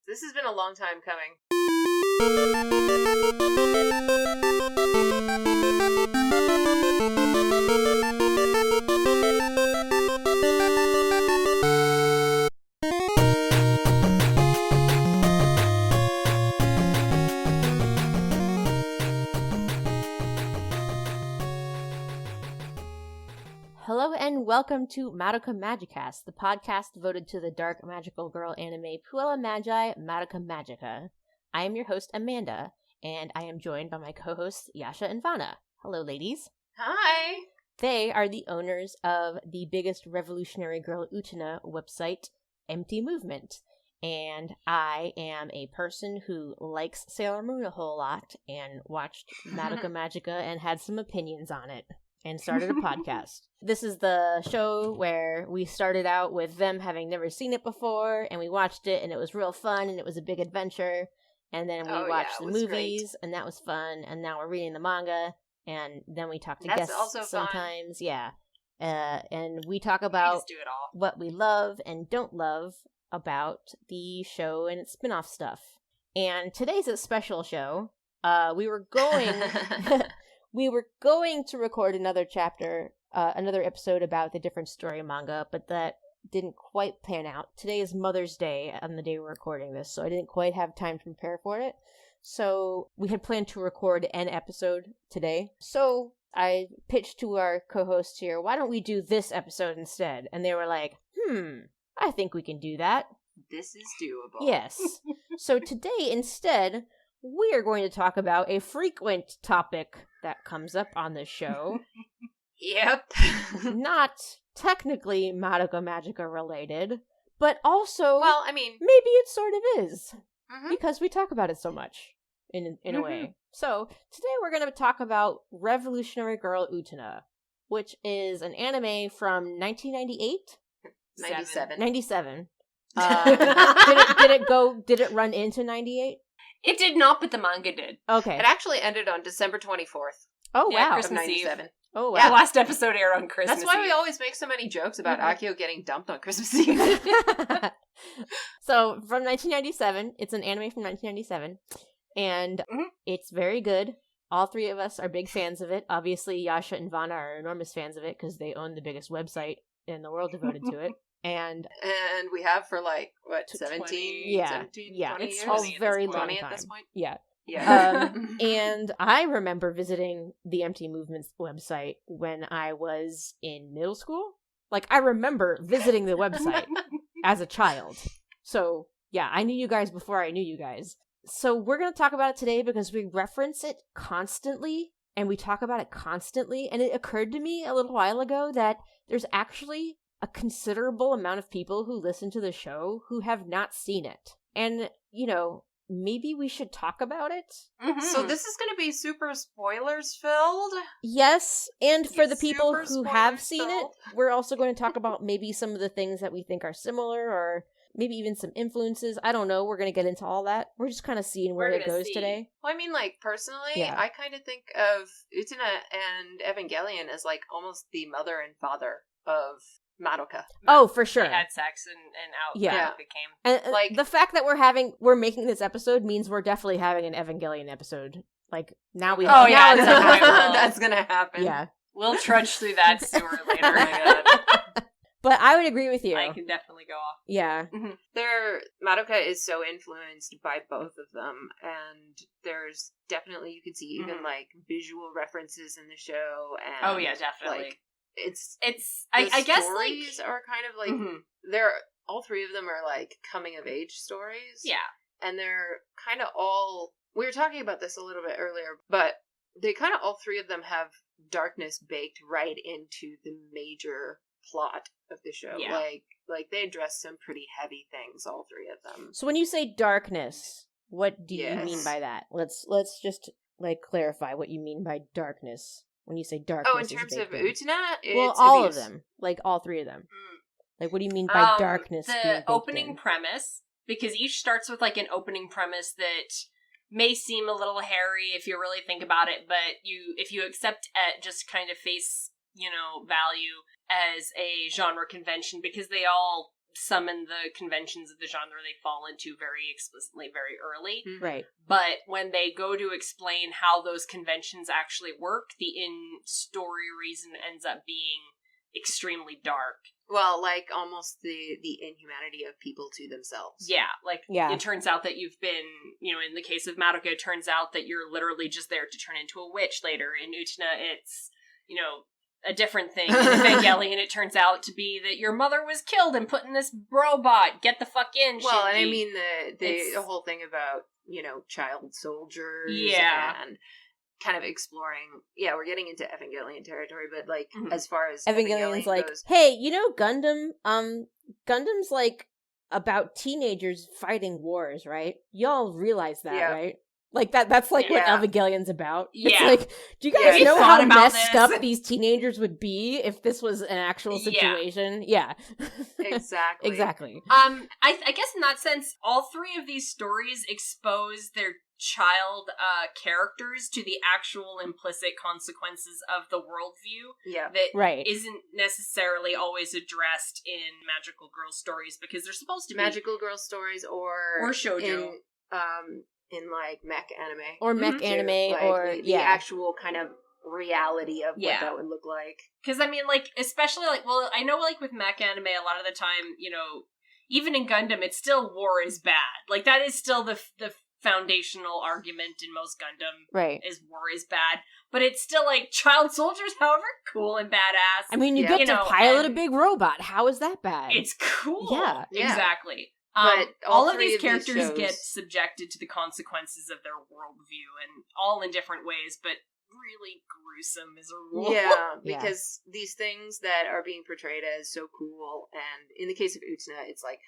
This has been a long time coming. Hello and welcome to Madoka Magicast, the podcast devoted to the dark magical girl anime Puella Magi Madoka Magica. I am your host, Amanda, and I am joined by my co-hosts, Yasha and Vanna. Hello, ladies. Hi! They are the owners of the biggest revolutionary Girl Utena website, Empty Movement. And I am a person who likes Sailor Moon a whole lot and watched Madoka Magica and had some opinions on it. And started a podcast. This is the show where we started out with them having never seen it before, and we watched it, and it was real fun, and it was a big adventure. And then we watched the movies, and that was fun. And now we're reading the manga, and then we talk to guests also sometimes. Fun. Yeah, and we talk about what we love and don't love about the show and its spin-off stuff. And today's a special show. We were going to record another chapter, another episode about the different story manga, but that didn't quite pan out. Today is Mother's Day on the day we're recording this, so I didn't quite have time to prepare for it. So we had planned to record an episode today. So I pitched to our co-hosts here, why don't we do this episode instead? And they were like, I think we can do that. This is doable. Yes. So today, instead, we are going to talk about a frequent topic that comes up on this show. Yep. Not technically Madoka Magica related, but also, well, I mean, maybe it sort of is, because we talk about it so much in a way. So today we're going to talk about Revolutionary Girl Utena, which is an anime from 1998? 97. Did it run into 98? It did not, but the manga did. Okay. It actually ended on December 24th. Oh, yeah, wow. Christmas of 97. Eve. Oh, wow. Yeah, the last episode aired on Christmas That's why Eve. we always make so many jokes about Akio getting dumped on Christmas Eve. So, from 1997, it's an anime from 1997, and it's very good. All three of us are big fans of it. Obviously, Yasha and Vanna are enormous fans of it because they own the biggest website in the world devoted to it. And we have for 17? 20, 17, yeah. 20 It's years? a very long 20 time. at this point? Yeah. Yeah. And I remember visiting the Empty Movements website when I was in middle school. I remember visiting the website as a child. So, yeah, I knew you guys before I knew you guys. So we're going to talk about it today because we reference it constantly, and we talk about it constantly, and it occurred to me a little while ago that there's actually a considerable amount of people who listen to the show who have not seen it. And, maybe we should talk about it. So this is going to be super spoilers filled? Yes, and for the people Super who have spoilers seen filled. it, we're also going to talk about maybe some of the things that we think are similar, or maybe even some influences. I don't know. We're going to get into all that. We're just kind of seeing where it goes today. Well, I mean, personally, Yeah. I kind of think of Utena and Evangelion as, almost the mother and father of Madoka. Oh, for sure. They had sex and out Yeah. it became. And the fact that we're making this episode means we're definitely having an Evangelion episode. Now we. Oh, yeah, now That's gonna happen. Yeah. We'll trudge through that sewer later. Oh my god. But I would agree with you. I can definitely go off. Yeah. Madoka is so influenced by both of them, and there's definitely, you can see even visual references in the show. And Oh yeah, definitely. It's I guess stories are kind of they're all three of them are coming of age stories. Yeah. And they're kind of all, we were talking about this a little bit earlier, but they kind of all three of them have darkness baked right into the major plot of the show. Yeah. They address some pretty heavy things, all three of them. So when you say darkness, what do you Yes. mean by that? Let's just clarify what you mean by darkness. When you say darkness, Oh, in terms of Utena? Well, all of them. All three of them. What do you mean by darkness? The opening premise, because each starts with an opening premise that may seem a little hairy if you really think about it, but if you accept at just kind of face, value as a genre convention, because they all summon the conventions of the genre they fall into very explicitly very early. Right. But when they go to explain how those conventions actually work, the in-story reason ends up being extremely dark. Well, like almost the inhumanity of people to themselves. Yeah, like it turns out that you've been, in the case of Madoka, it turns out that you're literally just there to turn into a witch later. In Utena, it's, a different thing. In Evangelion, it turns out to be that your mother was killed and put in this robot. Get the fuck in, Well, Shinji. and I mean the whole thing about, child soldiers and kind of exploring, we're getting into Evangelion territory, but like as far as Evangelion's Evangelion like, goes, hey, Gundam, Gundam's like about teenagers fighting wars, right? Y'all realize that, right? Like that's like what Evangelion's about. Yeah. It's like, do you guys know how messed this? up these teenagers would be if this was an actual situation? Yeah. Exactly. Exactly. I guess in that sense, all three of these stories expose their child characters to the actual implicit consequences of the worldview that isn't necessarily always addressed in magical girl stories, because they're supposed to be magical girl stories or shoujo in like mech anime or mech anime like or the actual kind of reality of what that would look like. Because I mean, like, especially like, well, I know like with mech anime a lot of the time, even in Gundam, it's still war is bad. Like that is still the foundational argument in most Gundam, right? Is war is bad, but it's still like child soldiers, however cool and badass. I mean, you get to pilot a big robot. How is that bad? It's cool. Yeah, exactly. But all of these characters get subjected to the consequences of their worldview, and all in different ways, but really gruesome as a rule. Yeah, because these things that are being portrayed as so cool, and in the case of Utena, it's like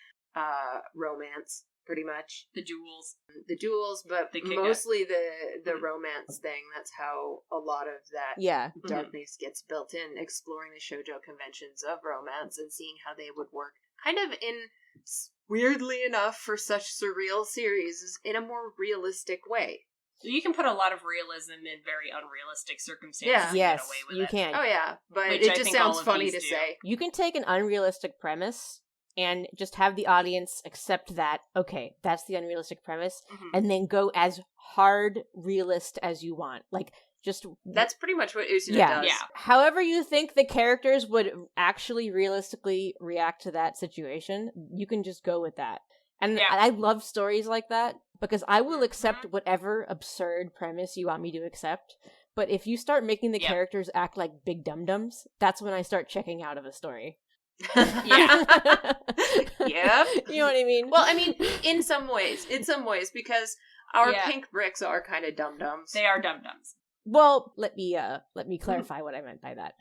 romance, pretty much. The duels, but mostly the romance thing. That's how a lot of that darkness gets built in, exploring the shoujo conventions of romance and seeing how they would work. Kind of in, weirdly enough, for such surreal series, in a more realistic way. You can put a lot of realism in very unrealistic circumstances. Yeah. And get away with you it. can. Oh yeah, but Which it just sounds funny to say. You can take an unrealistic premise and just have the audience accept that, okay, that's the unrealistic premise, and then go as hard realist as you want. Like, just... That's pretty much what Utena does. Yeah. However you think the characters would actually realistically react to that situation, you can just go with that. And I love stories like that, because I will accept whatever absurd premise you want me to accept. But if you start making the characters act like big dum-dums, that's when I start checking out of a story. Yeah. Yep. You know what I mean? Well, I mean, in some ways, because our pink bricks are kind of dum-dums. They are dum-dums. Well, let me clarify what I meant by that.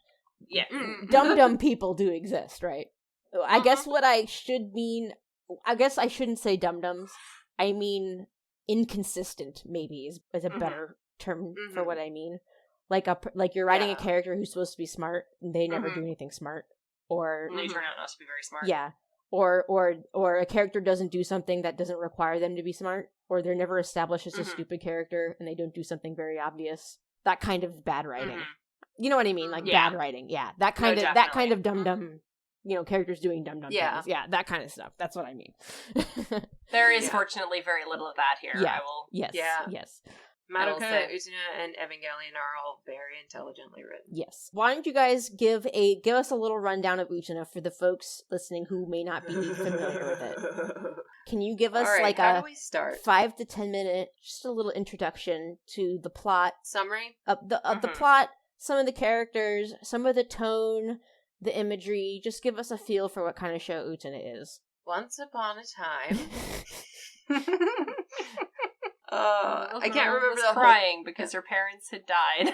Yeah. Dum-dum people do exist, right? I guess what I should mean... I guess I shouldn't say dum-dums. I mean inconsistent, maybe, is a better term for what I mean. Like you're writing a character who's supposed to be smart, and they never do anything smart. Or they turn out not to be very smart. Yeah. Or a character doesn't do something that doesn't require them to be smart, or they're never established as a stupid character, and they don't do something very obvious. That kind of bad writing. You know what I mean? Like bad writing. Yeah. That kind of dum-dum, characters doing dum-dum things. Yeah, that kind of stuff. That's what I mean. There is fortunately very little of that here. Yeah. I will. Yes. Yeah. Yes. Madoka, Utena, and Evangelion are all very intelligently written. Yes. Why don't you guys give us a little rundown of Utena for the folks listening who may not be familiar with it? Can you give us how do we start? 5 to 10 minute, just a little introduction to the plot Summary of the plot, some of the characters, some of the tone, the imagery. Just give us a feel for what kind of show Utena is. Once upon a time. I can't remember the crying because her parents had died.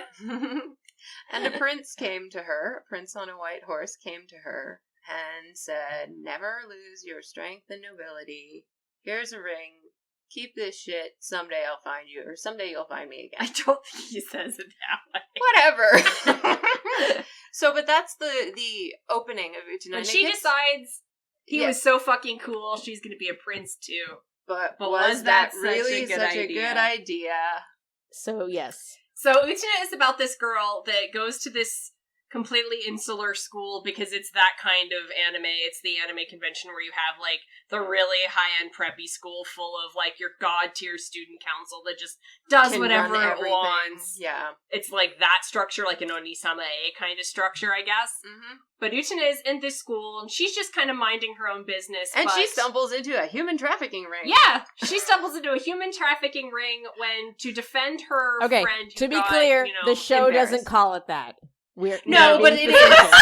And a prince came to her. A prince on a white horse came to her and said, "Never lose your strength and nobility. Here's a ring. Keep this shit. Someday I'll find you, or someday you'll find me again." I don't think he says it that way. Whatever. But that's the opening of Utena. When she decides he was so fucking cool, she's going to be a prince too. But was that really such a good idea? So, yes. So Utena is about this girl that goes to this completely insular school because it's that kind of anime. It's the anime convention where you have, like, the really high-end preppy school full of, like, your god-tier student council that just does whatever it wants. Yeah. It's like that structure, like an Onisama-e kind of structure, I guess. Mm-hmm. But Utena is in this school, and she's just kind of minding her own business. And she stumbles into a human trafficking ring. Yeah! She stumbles into a human trafficking ring when, to defend her friend who to be clear, the show doesn't call it that. No, but it is.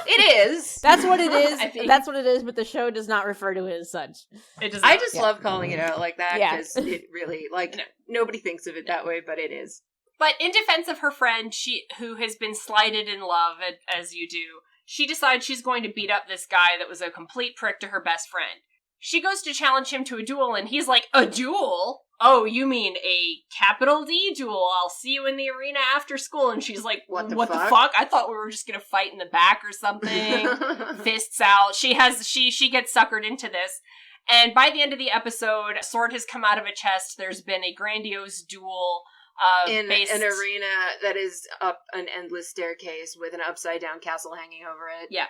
It is. That's what it is. That's what it is, but the show does not refer to it as such. It does not. I just love calling it out like that because it really, nobody thinks of it that way, but it is. But in defense of her friend, who has been slighted in love, as you do, she decides she's going to beat up this guy that was a complete prick to her best friend. She goes to challenge him to a duel, and he's like, a duel? Oh, you mean a capital D duel? I'll see you in the arena after school. And she's like, what the fuck? I thought we were just gonna fight in the back or something. Fists out. She gets suckered into this. And by the end of the episode, a sword has come out of a chest. There's been a grandiose duel. In an arena that is up an endless staircase with an upside-down castle hanging over it. Yeah.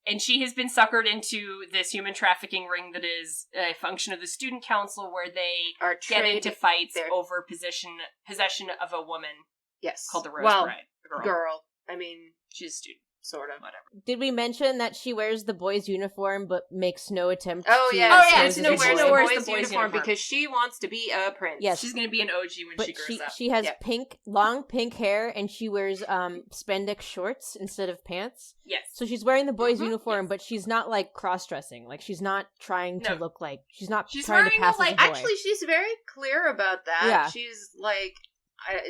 And she has been suckered into this human trafficking ring that is a function of the student council where they get into fights over possession of a woman. Yes. Called the Rose Bride. Girl. I mean, she's a student. Sort of. Whatever. Did we mention that she wears the boys' uniform but makes no attempt to... Utena wears the boys' uniform because she wants to be a prince. Yes. She's going to be an OG when she grows up. She has long pink hair, and she wears spandex shorts instead of pants. Yes. So she's wearing the boys' uniform, but she's not, like, cross-dressing. Like, she's not trying to look like... She's trying to pass as a boy. Actually, she's very clear about that. Yeah. She's, like...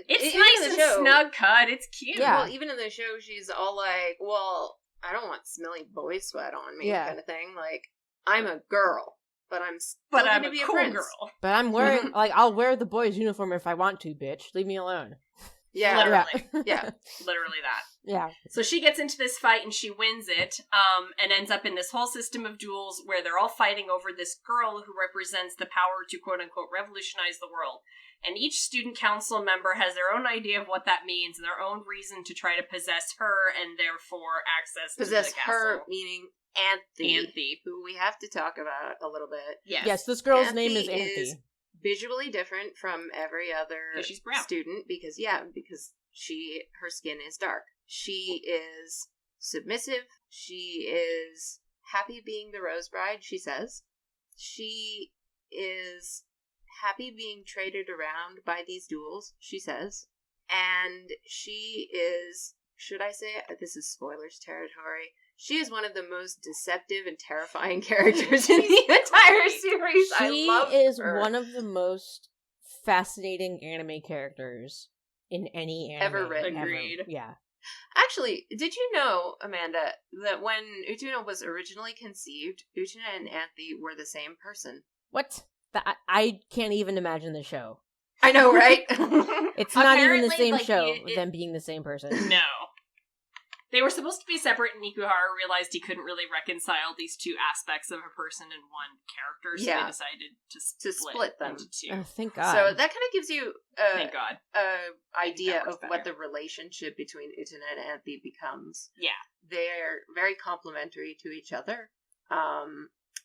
It's nice and snug cut. It's cute. Yeah. Well, even in the show, she's all like, well, I don't want smelly boy sweat on me, kind of thing. Like, I'm a girl, but I'm going to be a cool prince. Girl. But I'm wearing, I'll wear the boys' uniform if I want to, bitch. Leave me alone. Yeah. Literally. Yeah. Literally that. Yeah. So she gets into this fight and she wins it, and ends up in this whole system of duels where they're all fighting over this girl who represents the power to quote-unquote revolutionize the world. And each student council member has their own idea of what that means and their own reason to try to possess her and therefore access to the castle. Possess her, meaning Anthe, who we have to talk about a little bit. Yes, this girl's name is Anthe. Is visually different from every other student because her skin is dark. She is submissive. She is happy being the Rose Bride, she says. She is happy being traded around by these duels, she says. And she is, should I say it? This is spoilers territory. She is one of the most deceptive and terrifying characters in the entire series. I love her. She is one of the most fascinating anime characters in any anime ever written. Agreed. Yeah. Actually, did you know, Amanda, that when Utena was originally conceived, Utena and Anthe were the same person? What? I can't even imagine the show. I know, right? It's not even the same show, them being the same person. No. They were supposed to be separate, and Ikuhara realized he couldn't really reconcile these two aspects of a person in one character, so they decided to split them into two. Oh, thank God. So that kind of gives you thank God. Idea of what the relationship between Utena and Anthe becomes. Yeah. They're very complementary to each other.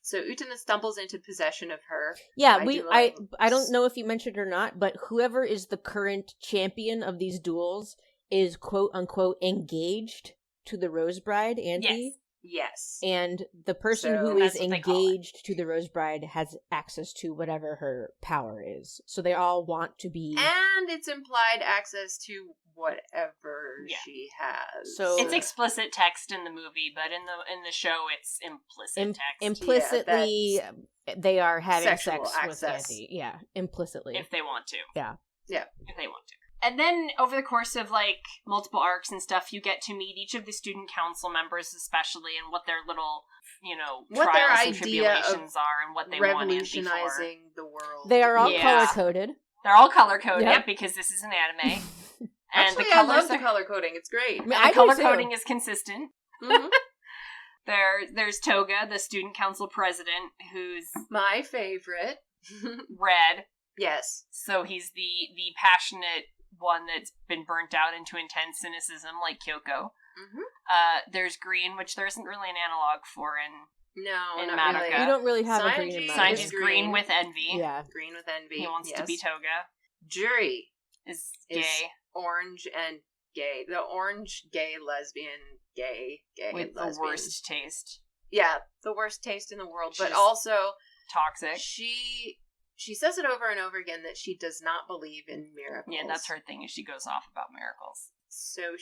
So Utena stumbles into possession of her. Yeah, I don't know if you mentioned or not, but whoever is the current champion of these duels is quote-unquote engaged to the Rose Bride, Anthe. Yes. And the person who is engaged to the Rose Bride has access to whatever her power is. So they all want to be... And it's implied access to whatever she has. So it's explicit text in the movie, but in the show it's implicit text. Implicitly, they are having sex access. with Anthe. Yeah, implicitly. If they want to. Yeah. Yeah. If they want to. And then, over the course of, multiple arcs and stuff, you get to meet each of the student council members, especially, and what their little, what trials their and tribulations are, and what they want Anthe for. Revolutionizing the world. They are all color-coded. They're all color-coded, because this is an anime. And actually, I love the color coding. It's great. I mean, the color coding is consistent. Mm-hmm. There's Toga, the student council president, who's... my favorite. Red. Yes. So he's the passionate one that's been burnt out into intense cynicism, like Kyoko. Mm-hmm. There's green, which there isn't really an analog for in Madoka. Really. We don't really have a green in Madoka. Sanji's green with envy. Yeah. Green with envy. He wants to be Toga. Juri is gay. Orange and gay. The orange, gay, lesbian, gay, with lesbian. The worst taste. Yeah, the worst taste in the world, but also toxic. She says it over and over again that she does not believe in miracles. Yeah, that's her thing, is she goes off about miracles. So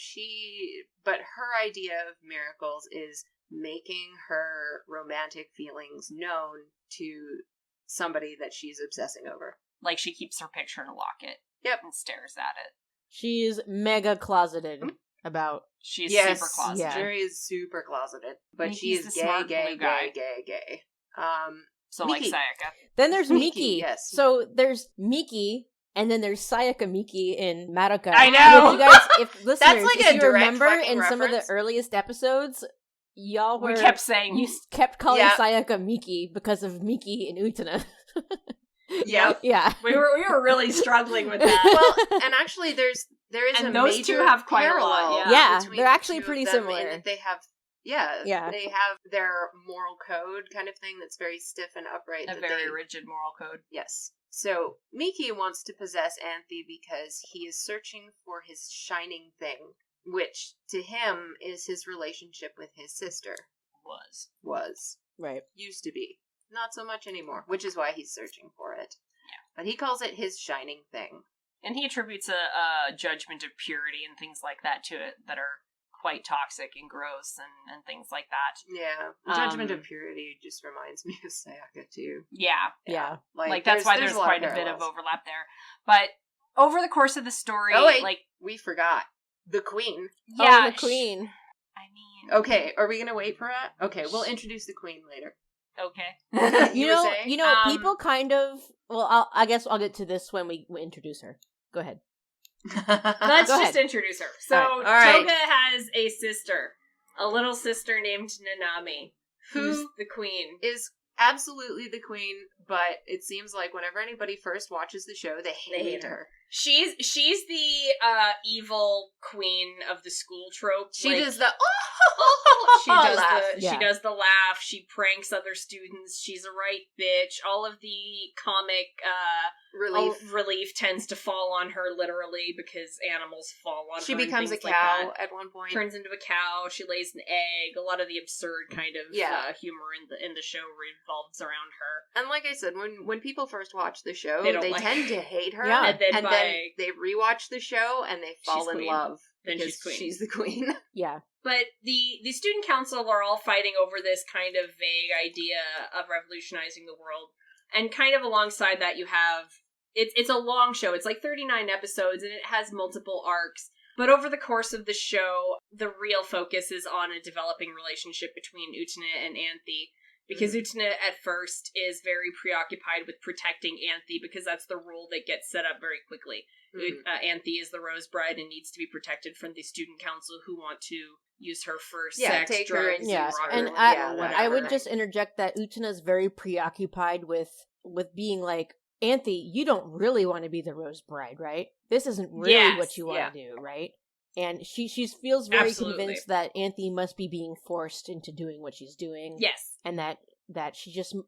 but her idea of miracles is making her romantic feelings known to somebody that she's obsessing over. Like she keeps her picture in a locket. Yep. And stares at it. She's mega closeted about... She's super closeted. Yeah, Juri is super closeted. But she is gay. So Miki. like Sayaka. Then there's Miki. Yes. So there's Miki, and then there's Sayaka Miki in Madoka. I know! If you guys, listeners, that's like if you remember in reference. Some of the earliest episodes, we kept saying... You kept calling Sayaka Miki because of Miki and Utena. Yep. Yeah. We were really struggling with that. Well, and actually there is and a those major two have quite parallel. a lot. Yeah, they're actually pretty similar. In that they have they have their moral code kind of thing that's very stiff and upright. A very rigid moral code. Yes. So Miki wants to possess Anthy because he is searching for his shining thing, which to him is his relationship with his sister. Was. Right. Used to be. Not so much anymore, which is why he's searching for it. Yeah. But he calls it his shining thing. And he attributes a judgment of purity and things like that to it that are quite toxic and gross and things like that. Yeah. Judgment of purity just reminds me of Sayaka, too. Yeah. Like that's why there's quite a bit of overlap there. But over the course of the story... Oh, wait. We forgot. The Queen. Yeah. The Queen. Okay, are we going to wait for it? Okay, we'll introduce the Queen later. Okay. you know, people kind of... Well, I guess I'll get to this when we introduce her. Go ahead. Let's just introduce her. So, All right. Toga has a sister. A little sister named Nanami. Who's the Queen. Is absolutely the Queen, but it seems like whenever anybody first watches the show, they hate her. She's the evil queen of the school trope. She does the she does the laugh. She pranks other students. She's a right bitch. All of the comic relief tends to fall on her literally because animals fall on her. She becomes a cow at one point. Turns into a cow. She lays an egg. A lot of the absurd kind of humor in the show revolves around her. And like I said, when people first watch the show, they tend to hate her. Yeah. And then they rewatch the show and they fall in love. Then she's the queen. Yeah. But the student council are all fighting over this kind of vague idea of revolutionizing the world. And kind of alongside that you have... It's a long show. It's like 39 episodes and it has multiple arcs. But over the course of the show, the real focus is on a developing relationship between Utena and Anthy. Because Utena at first is very preoccupied with protecting Anthy because that's the rule that gets set up very quickly. Anthy is the Rose Bride and needs to be protected from the student council who want to use her for sex, drugs, and I would just interject that Utena's very preoccupied with being like, Anthy, you don't really want to be the Rose Bride, right? This isn't really what you want to do, right? And she feels very convinced that Anthy must be being forced into doing what she's doing. Yes. And that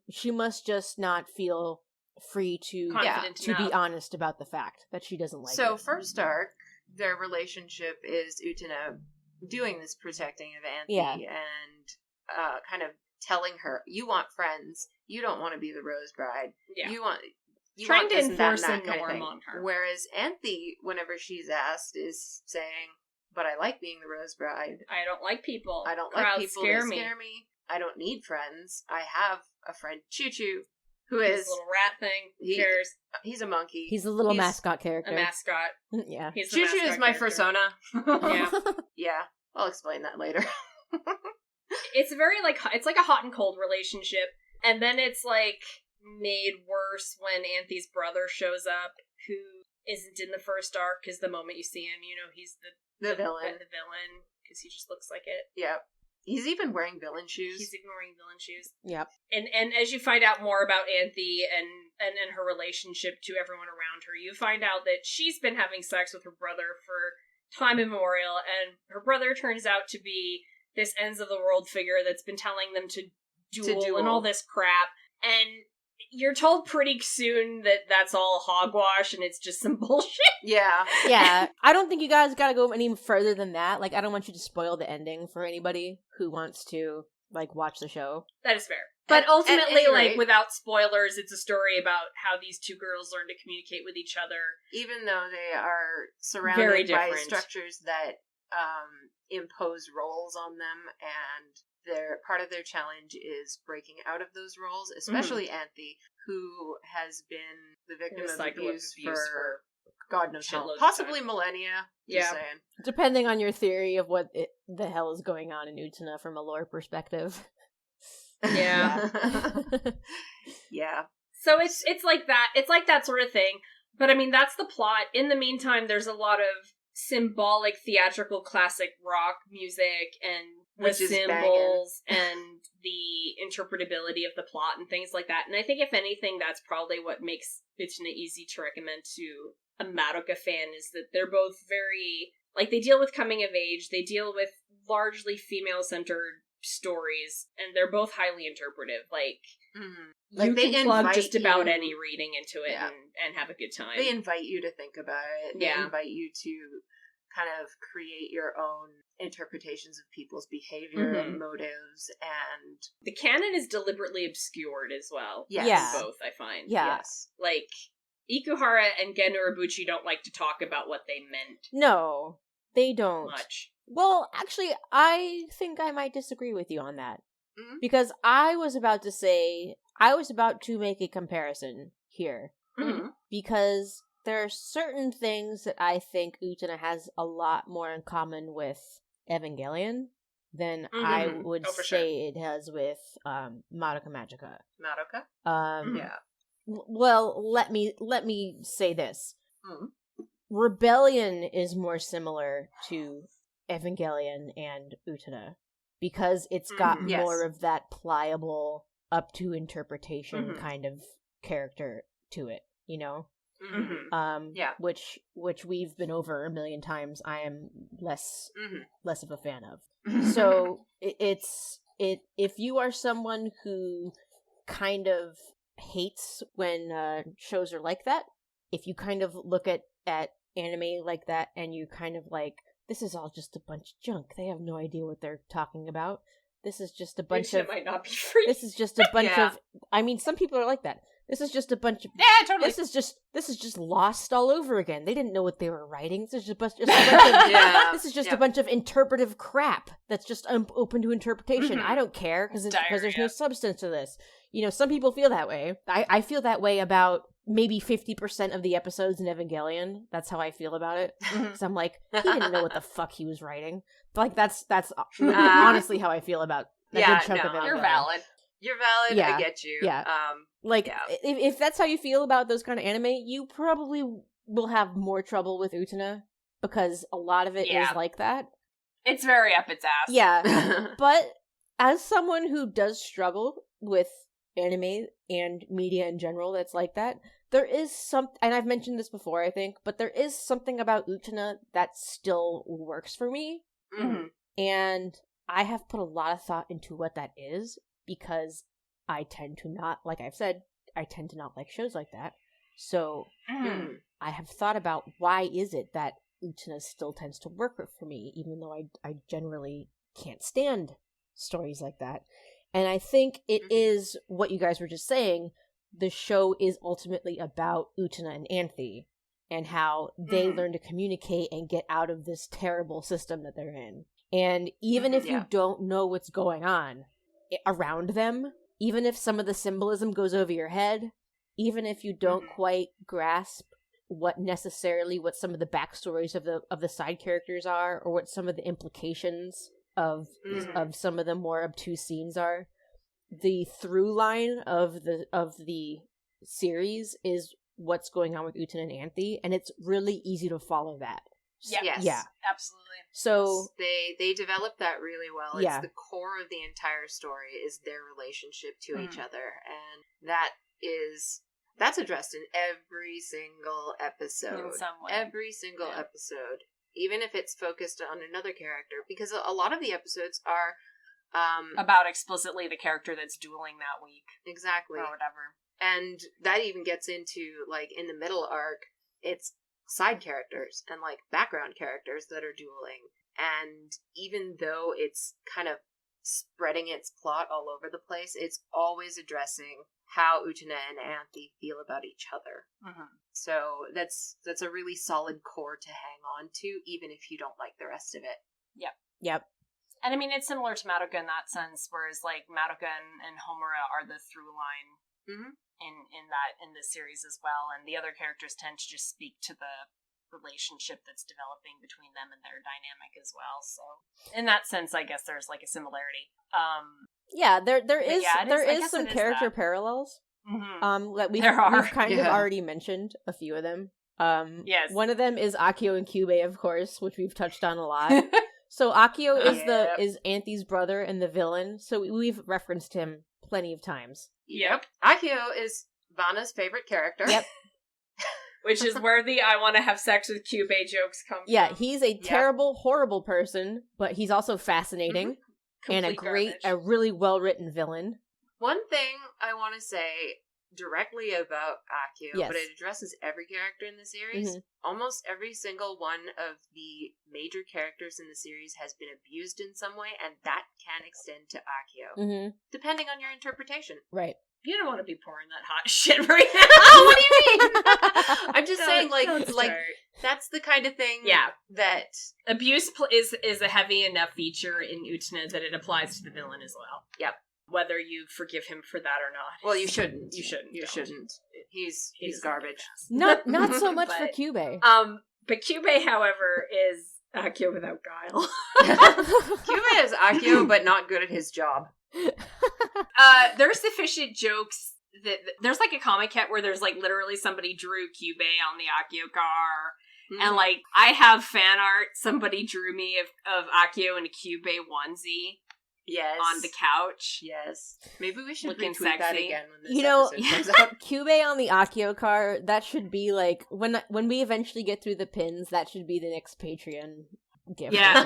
she must just not feel free to be honest about the fact that she doesn't like it. So first arc, their relationship is Utena doing this protecting of Anthy and kind of telling her, you want friends, you don't want to be the Rose Bride. Yeah. You want trying to enforce a norm on her. Whereas Anthy, whenever she's asked, is saying, but I like being the Rose Bride. I don't like people. I don't like people. They scare me. I don't need friends. I have a friend, Choo Choo, who is this little rat thing. He's a monkey. He's a little mascot character. A mascot. Yeah. Choo Choo is my persona. Yeah. Yeah. I'll explain that later. It's very it's like a hot and cold relationship, and then it's like made worse when Anthy's brother shows up, who isn't in the first arc, because the moment you see him, you know he's the villain. The villain, because he just looks like it. Yep. He's even wearing villain shoes. Yep. And as you find out more about Anthy and her relationship to everyone around her, you find out that she's been having sex with her brother for time immemorial, and her brother turns out to be this ends of the world figure that's been telling them to duel and all this crap, and you're told pretty soon that that's all hogwash and it's just some bullshit. Yeah. Yeah. I don't think you guys gotta go any further than that. Like, I don't want you to spoil the ending for anybody who wants to, like, watch the show. That is fair. But ultimately, like, without spoilers, it's a story about how these two girls learn to communicate with each other. Even though they are surrounded by structures that impose roles on them, and part of their challenge is breaking out of those roles, especially Anthe, who has been the victim of abuse for God knows how long. Possibly millennia. Just saying. Depending on your theory of what the hell is going on in Utena from a lore perspective. Yeah. Yeah. So it's like that. It's like that sort of thing. But I mean, that's the plot. In the meantime, there's a lot of symbolic, theatrical, classic rock music and the symbols and the interpretability of the plot and things like that. And I think, if anything, that's probably what makes Utena easy to recommend to a Madoka fan, is that they're both very, like, they deal with coming of age, they deal with largely female-centered stories, and they're both highly interpretive. Like, you can plug just about any reading into it and have a good time. They invite you to think about it. They invite you to kind of create your own interpretations of people's behavior and motives, and the canon is deliberately obscured as well. Yes. Yeah. Both, I find. Yeah. Yes. Like, Ikuhara and Gen Urobuchi don't like to talk about what they meant. No, they don't. Much. Well, actually, I think I might disagree with you on that. Mm-hmm. Because I was about to make a comparison here. Mm-hmm. Because there are certain things that I think Utena has a lot more in common with Evangelion than I would say it has with Madoka Magica. Madoka? Yeah. Well, let me say this. Rebellion is more similar to Evangelion and Utena because it's got more of that pliable, up to interpretation kind of character to it, you know? Which we've been over a million times. I am less of a fan of. So if you are someone who kind of hates when shows are like that, if you kind of look at anime like that and you kind of like, this is all just a bunch of junk, they have no idea what they're talking about, this is just a bunch of, might not be free. This is just a bunch of, I mean, some people are like that. This is just a bunch of, totally. This is just Lost all over again. They didn't know what they were writing. This is just a bunch of, this is just a bunch of interpretive crap that's just open to interpretation. I don't care because there's no substance to this. You know, some people feel that way. I feel that way about maybe 50% of the episodes in Evangelion. That's how I feel about it. So I'm like, he didn't know what the fuck he was writing. But like that's honestly how I feel about a good chunk of Evangelion. You're valid. You're valid. I get you. Yeah. If that's how you feel about those kind of anime, you probably will have more trouble with Utena because a lot of it is like that. It's very up its ass. Yeah. But as someone who does struggle with anime and media in general that's like that, there is and I've mentioned this before, I think, but there is something about Utena that still works for me. And I have put a lot of thought into what that is, because I tend to not, like I've said, I tend to not like shows like that. So I have thought about why is it that Utena still tends to work for me, even though I generally can't stand stories like that. And I think it is what you guys were just saying. The show is ultimately about Utena and Anthe and how they learn to communicate and get out of this terrible system that they're in. And even if you don't know what's going on around them, even if some of the symbolism goes over your head, even if you don't quite grasp what some of the backstories of the side characters are, or what some of the implications of some of the more obtuse scenes are, the through line of the series is what's going on with Utena and Anthe, and it's really easy to follow that. Yeah, absolutely. So they develop that really well. It's the core of the entire story is their relationship to each other, and that's addressed in every single episode. In some way. Every single episode even if it's focused on another character, because a lot of the episodes are about explicitly the character that's dueling that week. Exactly. Or whatever. And that even gets into, like, in the middle arc, it's side characters and, like, background characters that are dueling. And even though it's kind of spreading its plot all over the place, it's always addressing how Utena and Anthe feel about each other. Mm-hmm. So that's a really solid core to hang on to, even if you don't like the rest of it. Yep. And I mean, it's similar to Madoka in that sense, whereas, like, Madoka and Homura are the through line in this series as well, and the other characters tend to just speak to the relationship that's developing between them and their dynamic as well. So, in that sense, I guess there's, like, a similarity. There is some character parallels. Mm-hmm. That we've kind of already mentioned a few of them. Yes. One of them is Akio and Kyubey, of course, which we've touched on a lot. So Akio is Anthe's brother and the villain, so we've referenced him plenty of times. Yep. Akio is Vanna's favorite character. Yep. Which is where the I want to have sex with Kyubey jokes come from. Yeah, he's a terrible, horrible person, but he's also fascinating and a really well-written villain. One thing I want to say directly about Akio, but it addresses every character in the series. Almost every single one of the major characters in the series has been abused in some way, and that can extend to Akio, depending on your interpretation. Right. You don't want to be pouring that hot shit right now. What do you mean? I'm just saying, like that's the kind of thing that abuse is a heavy enough feature in Utena that it applies to the villain as well. Yep. Whether you forgive him for that or not. Well, you shouldn't. You shouldn't. He's garbage. Not so much for Kyubey. But Kyubey, however, is Akio without guile. Kyubey is Akio, but not good at his job. There's sufficient jokes that there's like a comic kit where there's like literally somebody drew Kyubey on the Akio car. And like I have fan art. Somebody drew me of Akio in a Kyubey onesie. Yes. On the couch. Yes. Maybe we should looking retweet that again when this episode comes out. Kyubey on the Akio car, that should be like, when we eventually get through the pins, that should be the next Patreon gift. Yeah.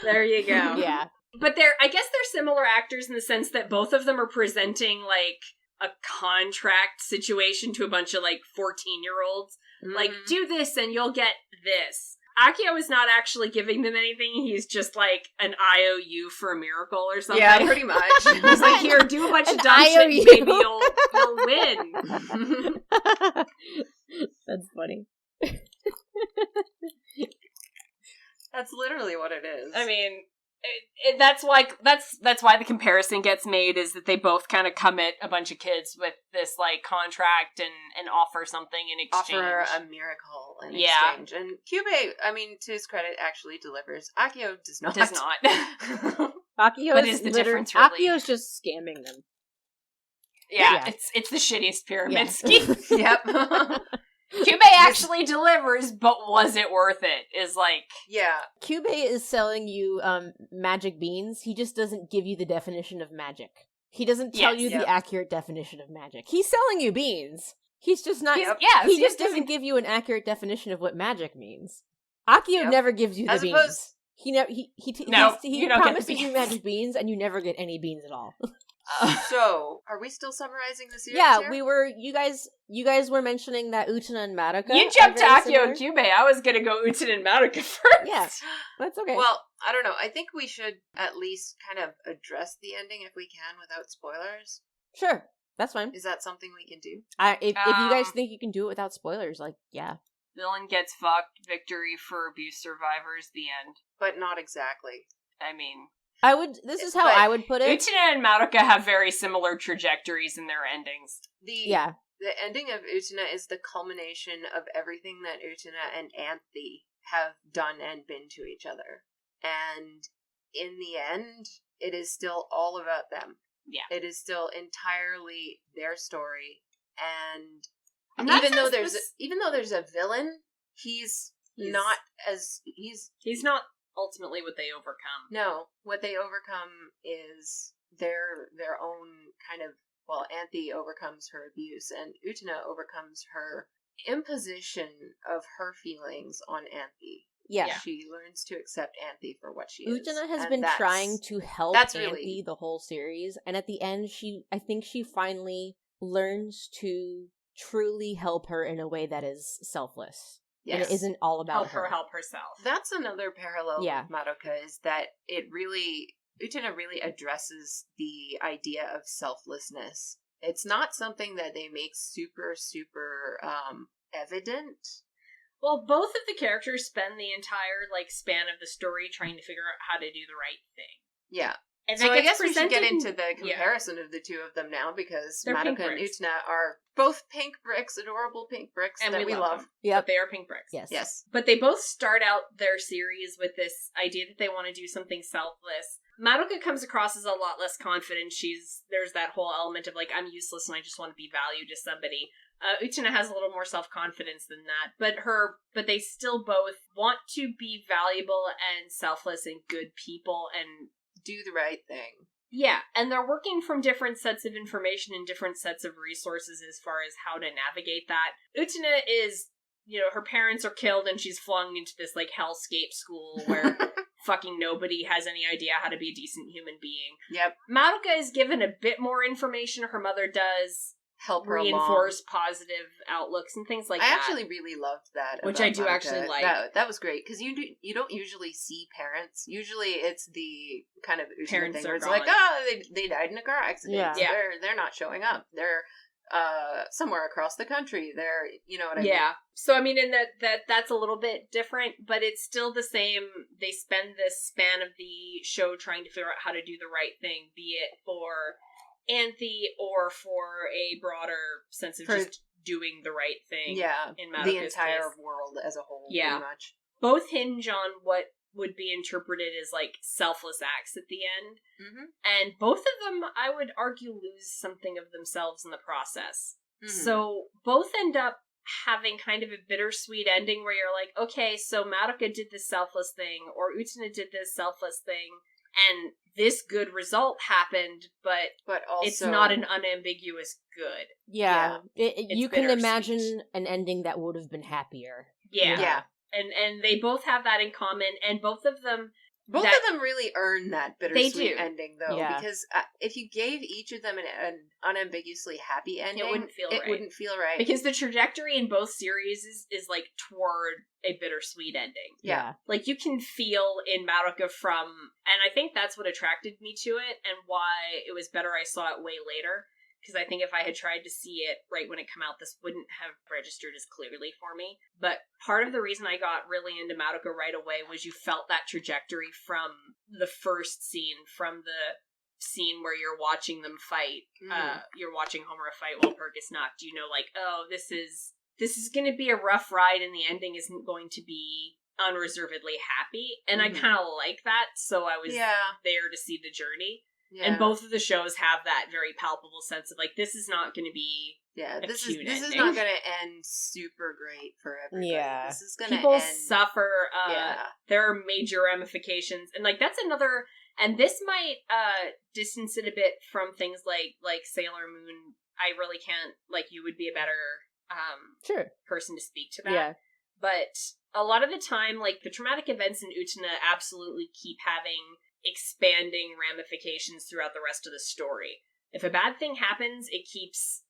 There you go. Yeah. But I guess they're similar actors in the sense that both of them are presenting like a contract situation to a bunch of like 14-year-olds. Like, do this and you'll get this. Akio is not actually giving them anything. He's just like an IOU for a miracle or something. Yeah, pretty much. He's like, here, do a bunch of dumb shit and maybe you'll win. That's funny. That's literally what it is. I mean, that's why the comparison gets made, is that they both kind of commit a bunch of kids with this like contract and offer something in exchange. Offer a miracle in exchange. And Kyubey, I mean, to his credit, actually delivers. Akio does not. Akio is the difference, really. Akio's just scamming them. Yeah. It's the shittiest pyramid scheme. Yep. Kyubey actually delivers, but was it worth it? Is like... Yeah. Kyubey is selling you magic beans. He just doesn't give you the definition of magic. He doesn't tell you the accurate definition of magic. He's selling you beans. He's just not... He just doesn't give you an accurate definition of what magic means. Akio never gives you the beans. He promises you magic beans, and you never get any beans at all. So, are we still summarizing the series? Yeah, here? we were. You guys were mentioning that Utena and Madoka. You jumped to Akio and Kyubey. I was gonna go Utena and Madoka first. Yeah, that's okay. Well, I don't know. I think we should at least kind of address the ending if we can without spoilers. Sure, that's fine. Is that something we can do? If you guys think you can do it without spoilers, like, yeah. Villain gets fucked. Victory for abuse survivors. The end. But not exactly. I mean... This is how I would put it. Utena and Madoka have very similar trajectories in their endings. The ending of Utena is the culmination of everything that Utena and Anthe have done and been to each other. And in the end, it is still all about them. Yeah. It is still entirely their story. And even though there's a villain, he's not ultimately what they overcome. No, what they overcome is their own kind of, Anthe overcomes her abuse and Utena overcomes her imposition of her feelings on Anthe. Yeah. She learns to accept Anthe for what she is. Utena has been trying to help Anthe the whole series, and at the end, I think she finally learns to truly help her in a way that is selfless. Yes. And it isn't all about help herself. That's another parallel with Madoka, is that Utena really addresses the idea of selflessness. It's not something that they make super, super evident. Well, both of the characters spend the entire span of the story trying to figure out how to do the right thing. Yeah. And so I guess we should get into the comparison of the two of them now, because Madoka and Utena are both pink bricks, adorable pink bricks, and that we love. Yeah, they are pink bricks. Yes. But they both start out their series with this idea that they want to do something selfless. Madoka comes across as a lot less confident. There's that whole element of I'm useless and I just want to be valued as somebody. Utena has a little more self-confidence than that, but they still both want to be valuable and selfless and good people and do the right thing. Yeah, and they're working from different sets of information and different sets of resources as far as how to navigate that. Utena is, her parents are killed and she's flung into this hellscape school where fucking nobody has any idea how to be a decent human being. Yep. Madoka is given a bit more information. Her mother does help her reinforce positive outlooks and things like that. I actually really loved that, which I do Madoka. actually like. That was great, because you don't usually see parents. Usually it's the kind of parents thing where it's gone. they died in a car accident. Yeah. They're not showing up. They're somewhere across the country. They're what I mean. Yeah. So I mean, and that's a little bit different, but it's still the same. They spend this span of the show trying to figure out how to do the right thing, be it for Anthe or for a broader sense of just doing the right thing. Yeah, in Madoka's the entire case. world as a whole, yeah. pretty much. Both hinge on what would be interpreted as selfless acts at the end. Mm-hmm. And both of them, I would argue, lose something of themselves in the process. Mm-hmm. So both end up having kind of a bittersweet ending where you're like, okay, so Madoka did this selfless thing, or Utena did this selfless thing, and this good result happened, but also it's not an unambiguous good. Yeah. You can imagine an ending that would have been happier. Yeah. Yeah. And they both have that in common, and both of them really earn that bittersweet ending, though, because if you gave each of them an unambiguously happy ending, it wouldn't feel right. Because the trajectory in both series is toward a bittersweet ending. Yeah. You can feel in Madoka and I think that's what attracted me to it, and why it was better I saw it way later. Because I think if I had tried to see it right when it came out, this wouldn't have registered as clearly for me. But part of the reason I got really into Madoka right away was you felt that trajectory from the first scene, from the scene where you're watching them fight. You're watching Homura fight while Perk is knocked. This is going to be a rough ride, and the ending isn't going to be unreservedly happy. And I kind of like that, so I was there to see the journey. Yeah. And both of the shows have that very palpable sense of this is not going to be this is not going to end super great for everybody. Yeah, this is going to people suffer. There are major ramifications, and that's another. And this might distance it a bit from things like Sailor Moon. I really can't. You would be a better person to speak to that. Yeah. But a lot of the time, the traumatic events in Utena absolutely keep having expanding ramifications throughout the rest of the story. If a bad thing happens, it keeps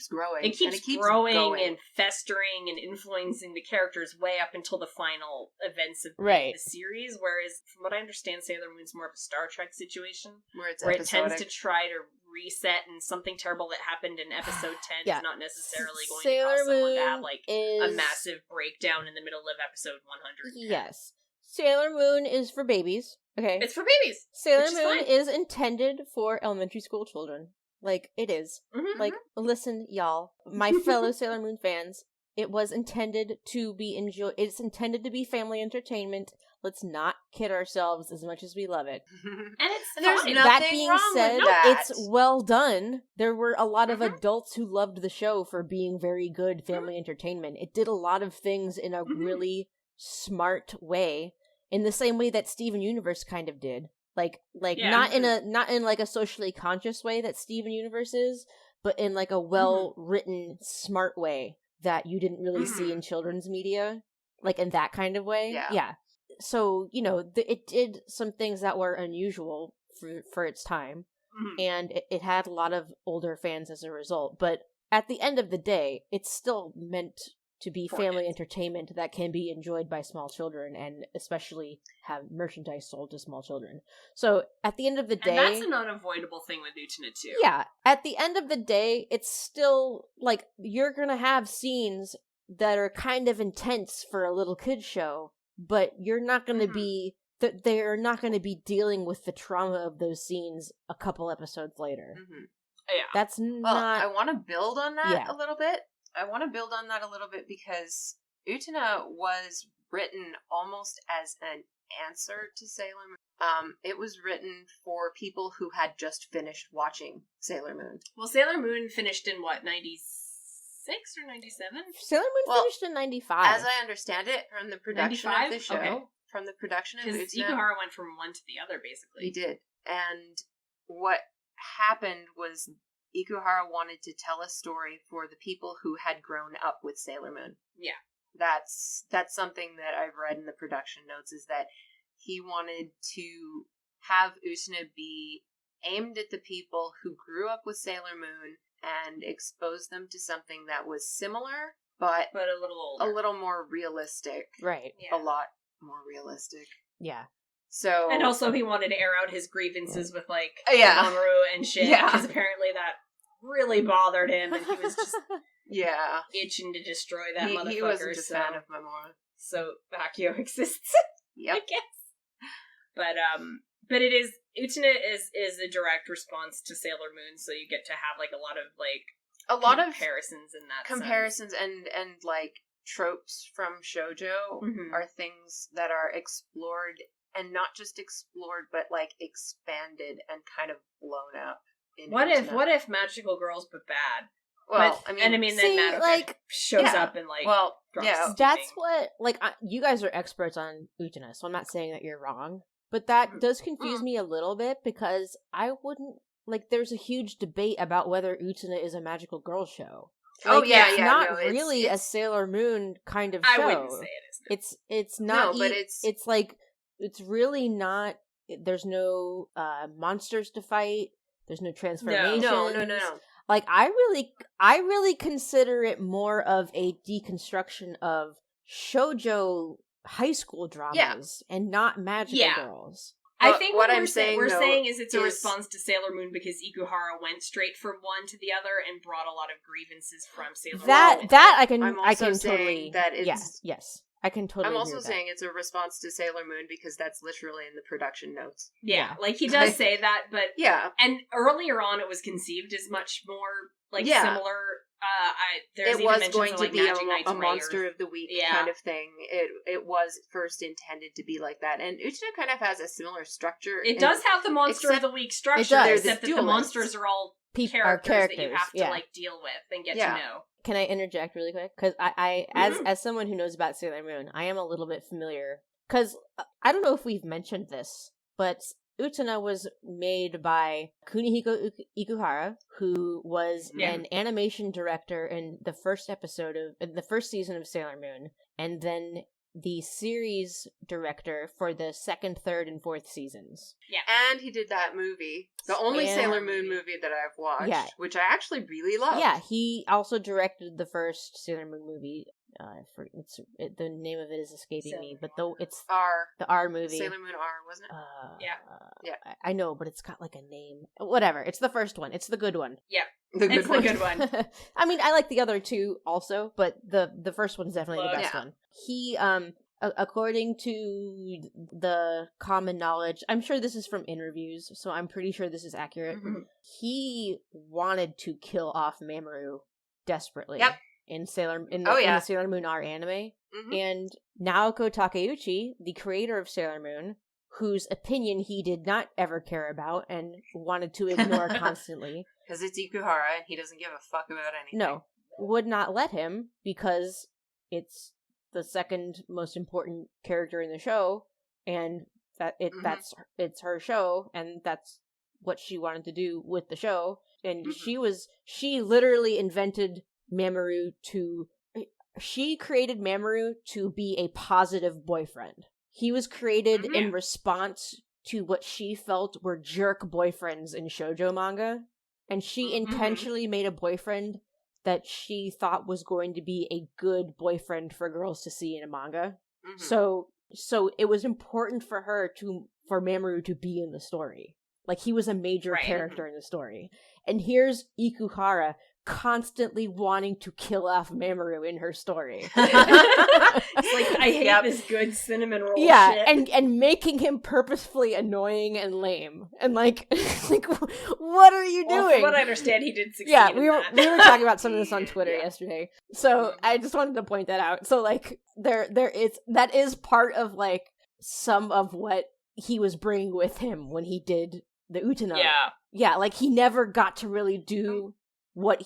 growing. It keeps growing and festering and influencing the characters way up until the final events of the series. Whereas, from what I understand, Sailor Moon's more of a Star Trek situation, where it tends to try to reset, and something terrible that happened in episode 10 is not necessarily going to cause someone to have a massive breakdown in the middle of episode 100. Yes. Sailor Moon is for babies. Okay. It's for babies. Sailor Moon is intended for elementary school children. It is. Mm-hmm. Listen, y'all, my fellow Sailor Moon fans, it was intended to be it's intended to be family entertainment. Let's not kid ourselves as much as we love it. And there's nothing that being wrong said, with that. It's well done. There were a lot of adults who loved the show for being very good family entertainment. It did a lot of things in a really smart way. In the same way that Steven Universe kind of did. Not in a socially conscious way that Steven Universe is, but in a well-written, smart way that you didn't really see in children's media, like in that kind of way. Yeah. So, you know, it did some things that were unusual for its time, and it had a lot of older fans as a result. But at the end of the day, it's still meant to be family entertainment that can be enjoyed by small children, and especially have merchandise sold to small children. So at the end of the day... And that's an unavoidable thing with Utena too. Yeah. At the end of the day, it's still, like, you're gonna have scenes that are kind of intense for a little kid show, but you're not gonna be... They're not gonna be dealing with the trauma of those scenes a couple episodes later. Yeah. That's not... I want to build on that a little bit. Because Utena was written almost as an answer to Sailor Moon. It was written for people who had just finished watching Sailor Moon. Well, Sailor Moon finished in what, 96 or 97? Sailor Moon finished in 95. As I understand it, from the production 95? Of the show, from the production of Utena, Ikuhara went from one to the other, basically. He did. And what happened was Ikuhara wanted to tell a story for the people who had grown up with Sailor Moon. Yeah. That's something that I've read in the production notes, is that he wanted to have Utena be aimed at the people who grew up with Sailor Moon and expose them to something that was similar, but a little older. A little more realistic. Right. Yeah. A lot more realistic. Yeah. So, and also he wanted to air out his grievances with, like, Mamoru and shit, because apparently that really bothered him, and he was just itching to destroy that motherfucker. He wasn't a fan of Mamoru. So Bakio exists, I guess. But it is, Utena is a direct response to Sailor Moon, so you get to have, like, a lot of comparisons in that sense. And like, tropes from shoujo are things that are explored, and not just explored, but, like, expanded and kind of blown up. What if magical girls but bad? Well, then Madoka shows up and, like, that's what, like, you guys are experts on Utena, so I'm not saying that you're wrong, but that does confuse me a little bit, because I wouldn't, like, there's a huge debate about whether Utena is a magical girl show. Like, it's not really a Sailor Moon kind of show. I wouldn't say it is. It's not. No, but it's like, it's really not. There's no monsters to fight. There's no transformations. No. Like, I really consider it more of a deconstruction of shoujo high school dramas and not magical girls. I think what we're saying is it's a response to Sailor Moon, because Ikuhara went straight from one to the other and brought a lot of grievances from Sailor Moon. That I can totally. That it's, yes. I can totally. I'm also saying it's a response to Sailor Moon, because that's literally in the production notes. Yeah, like, he does say that, but and earlier on it was conceived as much more, like, similar. There's it was going of, to like, be a monster of the week kind of thing. It was first intended to be like that, and Utena kind of has a similar structure. It does have the monster of the week structure, except that the monsters are all characters that you have to like deal with and get to know. Can I interject really quick? Because I as someone who knows about Sailor Moon, I am a little bit familiar. Because I don't know if we've mentioned this, but Utena was made by Kunihiko Ikuhara, who was an animation director in the first season of Sailor Moon, and then the series director for the second, third, and fourth seasons. Yeah. And he did that movie. The only Sailor Moon movie that I've watched, which I actually really love. Yeah, he also directed the first Sailor Moon movie. The name of it is escaping me, but it's the R movie. Sailor Moon R, wasn't it? Yeah. I know, but it's got, like, a name. Whatever. It's the first one. It's the good one. Yeah. The good one. I mean, I like the other two also, but the first one's definitely the best one. He, according to the common knowledge, I'm sure this is from interviews, so I'm pretty sure this is accurate. He wanted to kill off Mamoru desperately. Yep. In the Sailor Moon R anime. And Naoko Takeuchi, the creator of Sailor Moon, whose opinion he did not ever care about and wanted to ignore constantly. Because it's Ikuhara and he doesn't give a fuck about anything. No, would not let him, because it's the second most important character in the show, and it's her show, and that's what she wanted to do with the show. And she literally invented Mamoru she created Mamoru to be a positive boyfriend. He was created in response to what she felt were jerk boyfriends in shoujo manga, and she intentionally made a boyfriend that she thought was going to be a good boyfriend for girls to see in a manga. So it was important for her for Mamoru to be in the story. Like, he was a major character in the story. And here's Ikuhara constantly wanting to kill off Mamoru in her story. It's like, I hate this good cinnamon roll shit. and making him purposefully annoying and lame. And like what are you doing? Well, from what I understand, he did succeed we were talking about some of this on Twitter yesterday. So I just wanted to point that out. So like that is part of like some of what he was bringing with him when he did the Utena. Yeah, like he never got to really do what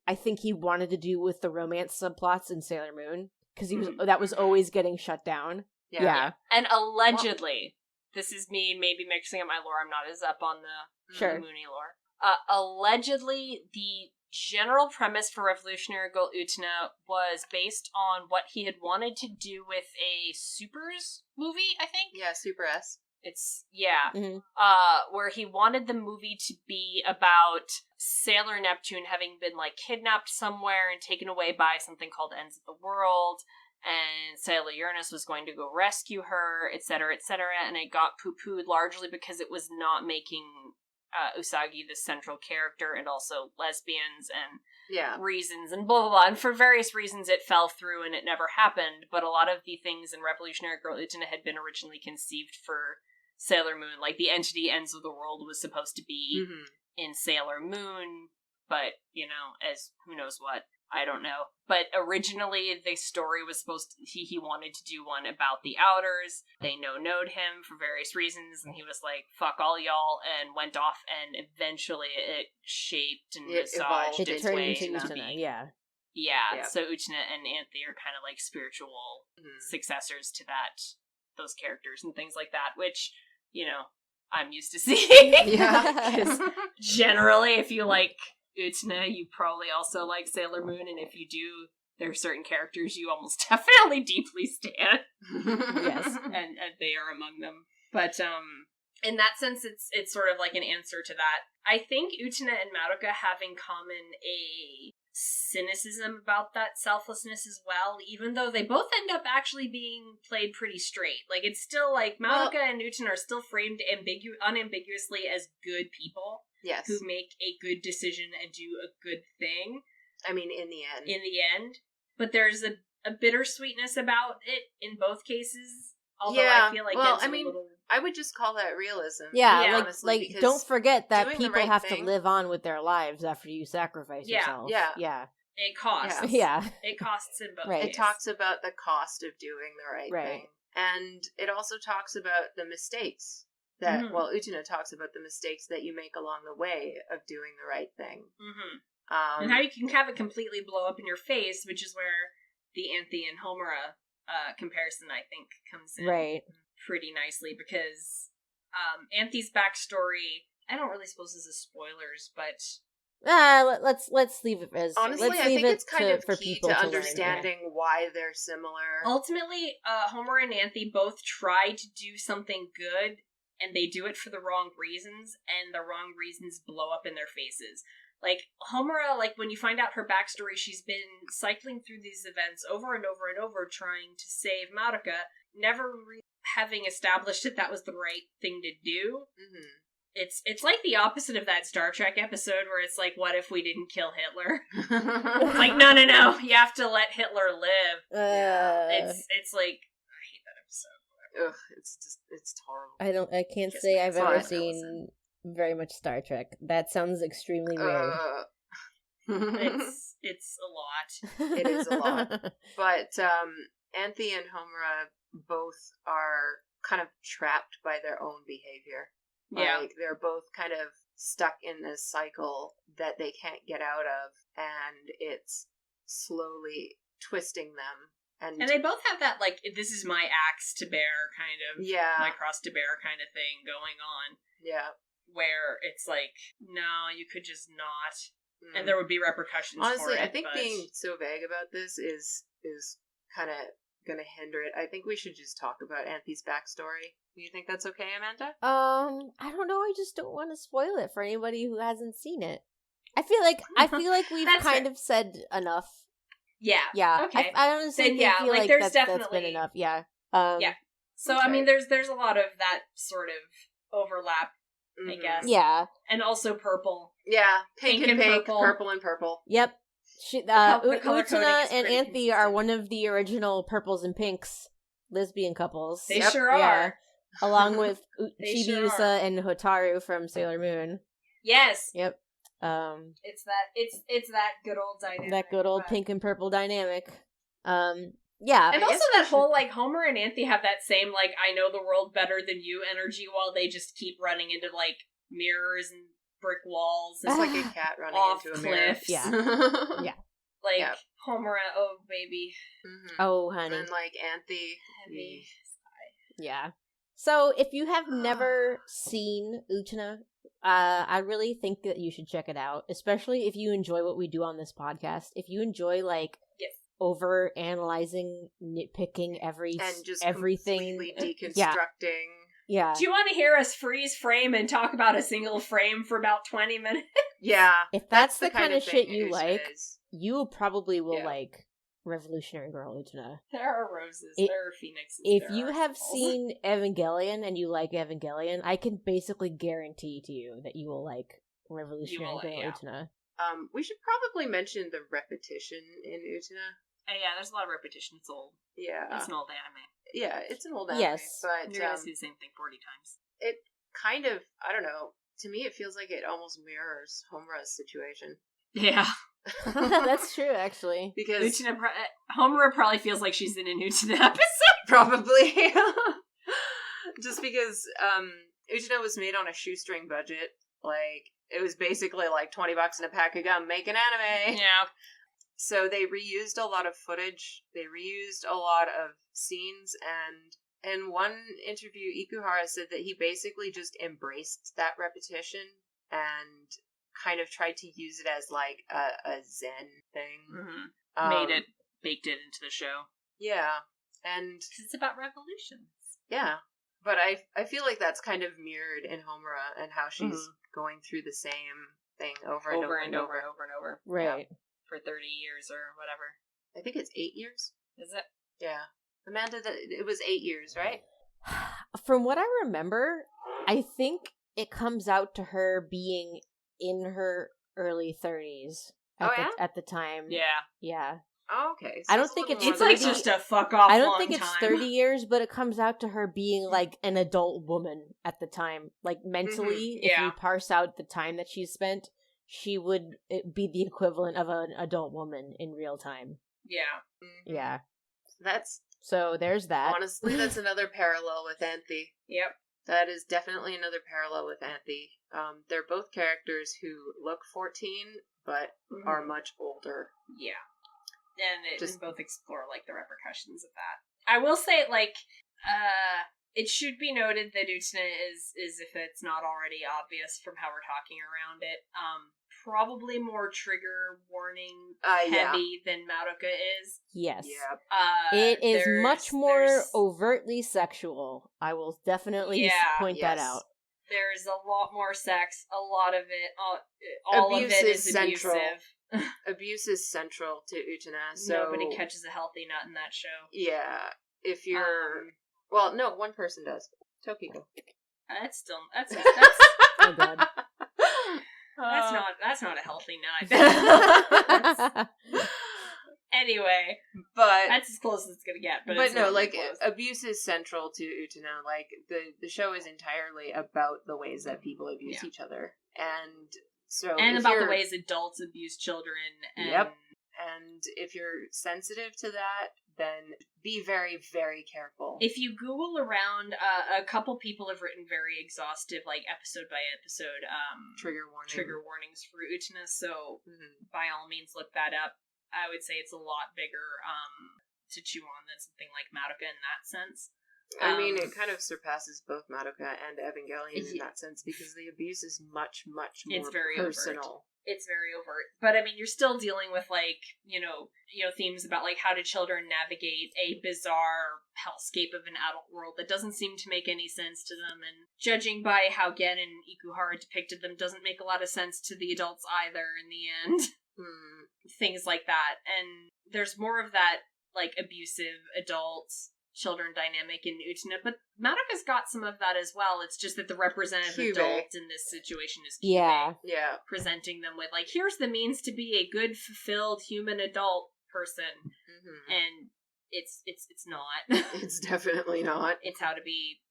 I think he wanted to do with the romance subplots in Sailor Moon, because that was always getting shut down. Yeah. And allegedly, this is me maybe mixing up my lore, I'm not as up on the Mooney lore. Allegedly, the general premise for Revolutionary Girl Utena was based on what he had wanted to do with a Supers movie, I think? Yeah, Super S. It's, where he wanted the movie to be about Sailor Neptune having been, like, kidnapped somewhere and taken away by something called Ends of the World, and Sailor Uranus was going to go rescue her, etc., and it got poo-pooed largely because it was not making Usagi the central character, and also lesbians and reasons, and blah, blah, blah, and for various reasons it fell through and it never happened, but a lot of the things in Revolutionary Girl Utena had been originally conceived for Sailor Moon, like the entity Ends of the World was supposed to be in Sailor Moon, but, you know, as who knows what, I don't know. But originally the story was supposed to, he wanted to do one about the Outers. They no-no'd him for various reasons, and he was like, fuck all y'all, and went off, and eventually it shaped and massaged its way into Utena. Yeah, so Utena and Anthe are kind of like spiritual successors to those characters and things like that, which, you know, I'm used to seeing. Because generally, if you like Utena, you probably also like Sailor Moon, and if you do, there are certain characters you almost definitely deeply stan. Yes. And they are among them. But, in that sense, it's sort of like an answer to that. I think Utena and Madoka have in common a cynicism about that selflessness as well, even though they both end up actually being played pretty straight. Like, it's still like Madoka and Utena are still framed unambiguously as good people who make a good decision and do a good thing. I mean, in the end. But there's a bittersweetness about it in both cases, although I feel like it's a little... I would just call that realism. Yeah, honestly, don't forget that people have to live on with their lives after you sacrifice yourself. Yeah. It costs. Yeah. It costs in both ways. It talks about the cost of doing the right thing. And it also talks about the mistakes that, Utena talks about the mistakes that you make along the way of doing the right thing. And how you can have it completely blow up in your face, which is where the Anthe and Homura comparison, I think, comes in pretty nicely, because Anthe's backstory, I don't really suppose this is spoilers, but let's leave it as honestly. I think it's kind of for key people to understanding why they're similar. Ultimately, Homura and Anthe both try to do something good, and they do it for the wrong reasons, and the wrong reasons blow up in their faces. Like, Homura, like, when you find out her backstory, she's been cycling through these events over and over and over, trying to save Madoka, never having established that was the right thing to do. It's like the opposite of that Star Trek episode where it's like, what if we didn't kill Hitler? It's like, no, you have to let Hitler live. It's like, I hate that episode. Ugh, it's horrible. I can't say I've ever seen very much Star Trek. That sounds extremely weird. It's a lot. It is a lot. But Anthe and Homura both are kind of trapped by their own behavior. Like, they're both kind of stuck in this cycle that they can't get out of, and it's slowly twisting them. And they both have that, like, this is my axe to bear kind of, my cross to bear kind of thing going on. Yeah. Where it's like, no, you could just not. And there would be representations for it. I think being so vague about this is kind of going to hinder it. I think we should just talk about Anthe's backstory. Do you think that's okay, Amanda? I don't know. I just don't want to spoil it for anybody who hasn't seen it. I feel like we've kind of said enough. Yeah. Yeah. Okay. I honestly feel like that's been enough. Yeah. Yeah. So, okay. I mean, there's a lot of that sort of overlap, I guess. Yeah. And also purple. Yeah. Pink and purple and purple. Yep. Utena and Anthe are one of the original purples and pinks lesbian couples. They sure are. Along with Chibiusa and Hotaru from Sailor Moon. Yes. Yep. It's that good old dynamic. That good old pink and purple dynamic. Yeah. And also that whole, like, Homer and Anthe have that same, like, I know the world better than you energy while they just keep running into, like, mirrors and brick walls. It's like a cat running off into a cliffs. Yeah. Yeah. Like, Homer, oh, baby. Mm-hmm. Oh, honey. And, like, Anthe. Heavy. Yeah. So, if you have never seen Utena, I really think that you should check it out, especially if you enjoy what we do on this podcast. If you enjoy, like, over analyzing, nitpicking everything, completely deconstructing. Yeah. Do you want to hear us freeze frame and talk about a single frame for about 20 minutes? Yeah. If that's the kind of shit you like, you probably will like Revolutionary Girl Utena. There are roses. There are phoenixes. If you have seen Evangelion and you like Evangelion, I can basically guarantee to you that you will like Revolutionary Girl Utena. We should probably mention the repetition in Utena. Yeah, there's a lot of repetition. It's old. Yeah. It's an old anime. Yeah, it's an old anime. Yes. But you're going to see the same thing 40 times. It kind of, I don't know, to me it feels like it almost mirrors Homura's situation. Yeah. That's true, actually. Because Homura probably feels like she's in an Utena episode. Probably. Just because Utena was made on a shoestring budget. Like, it was basically like $20 in a pack of gum, make an anime. Yeah. So they reused a lot of footage. They reused a lot of scenes, and in one interview, Ikuhara said that he basically just embraced that repetition and kind of tried to use it as like a zen thing. Mm-hmm. Baked it into the show. Yeah. And it's about revolutions. Yeah. But I feel like that's kind of mirrored in Homura and how she's going through the same thing over and over. Right. Yeah. For 30 years or whatever. I think it's 8 years. Is it? Yeah. Amanda, it was 8 years, right? From what I remember, I think it comes out to her being in her early 30s at the time. Yeah. Yeah. Oh, okay. So I don't think it's like just a fuck off. I don't think it's 30 years, but it comes out to her being like an adult woman at the time. Like mentally, if you parse out the time that she spent, she would be the equivalent of an adult woman in real time. Yeah. Mm-hmm. Yeah. So there's that. Honestly, that's another parallel with Anthe. Yep. That is definitely another parallel with Anthe. They're both characters who look 14, but are much older. Yeah. And it just both explore, like, the repercussions of that. I will say, like, it should be noted that Utena is, if it's not already obvious from how we're talking around it, probably more trigger warning heavy than Madoka is. Yes. Yep. It is much more overtly sexual. I will definitely point that out. There's a lot more sex, a lot of it, all of it is abusive. Abuse is central to Utena, so nobody catches a healthy nut in that show. Yeah. If you're... well, no, one person does. Tokiko. That's oh god. That's not a healthy nut. Anyway, but that's as close as it's gonna get. But no, like abuse is central to Utena. Like the show is entirely about the ways that people abuse each other, and about the ways adults abuse children. And, and if you're sensitive to that, then be very, very careful. If you Google around, a couple people have written very exhaustive, like, episode by episode, trigger warnings for Utena, so by all means look that up. I would say it's a lot bigger, to chew on than something like Madoka in that sense. I mean, it kind of surpasses both Madoka and Evangelion in that sense, because the abuse is much, much more personal. Overt. It's very overt. But, I mean, you're still dealing with, like, themes about, like, how do children navigate a bizarre hellscape of an adult world that doesn't seem to make any sense to them, and judging by how Gen and Ikuhara depicted them doesn't make a lot of sense to the adults either in the end. Things like that. And there's more of that, like, abusive adult-children dynamic in Utena, but Madoka's got some of that as well. It's just that the representative adult in this situation is Kyubey. Yeah. Presenting them with, like, here's the means to be a good, fulfilled human adult person. And it's not. It's definitely not. It's how to be,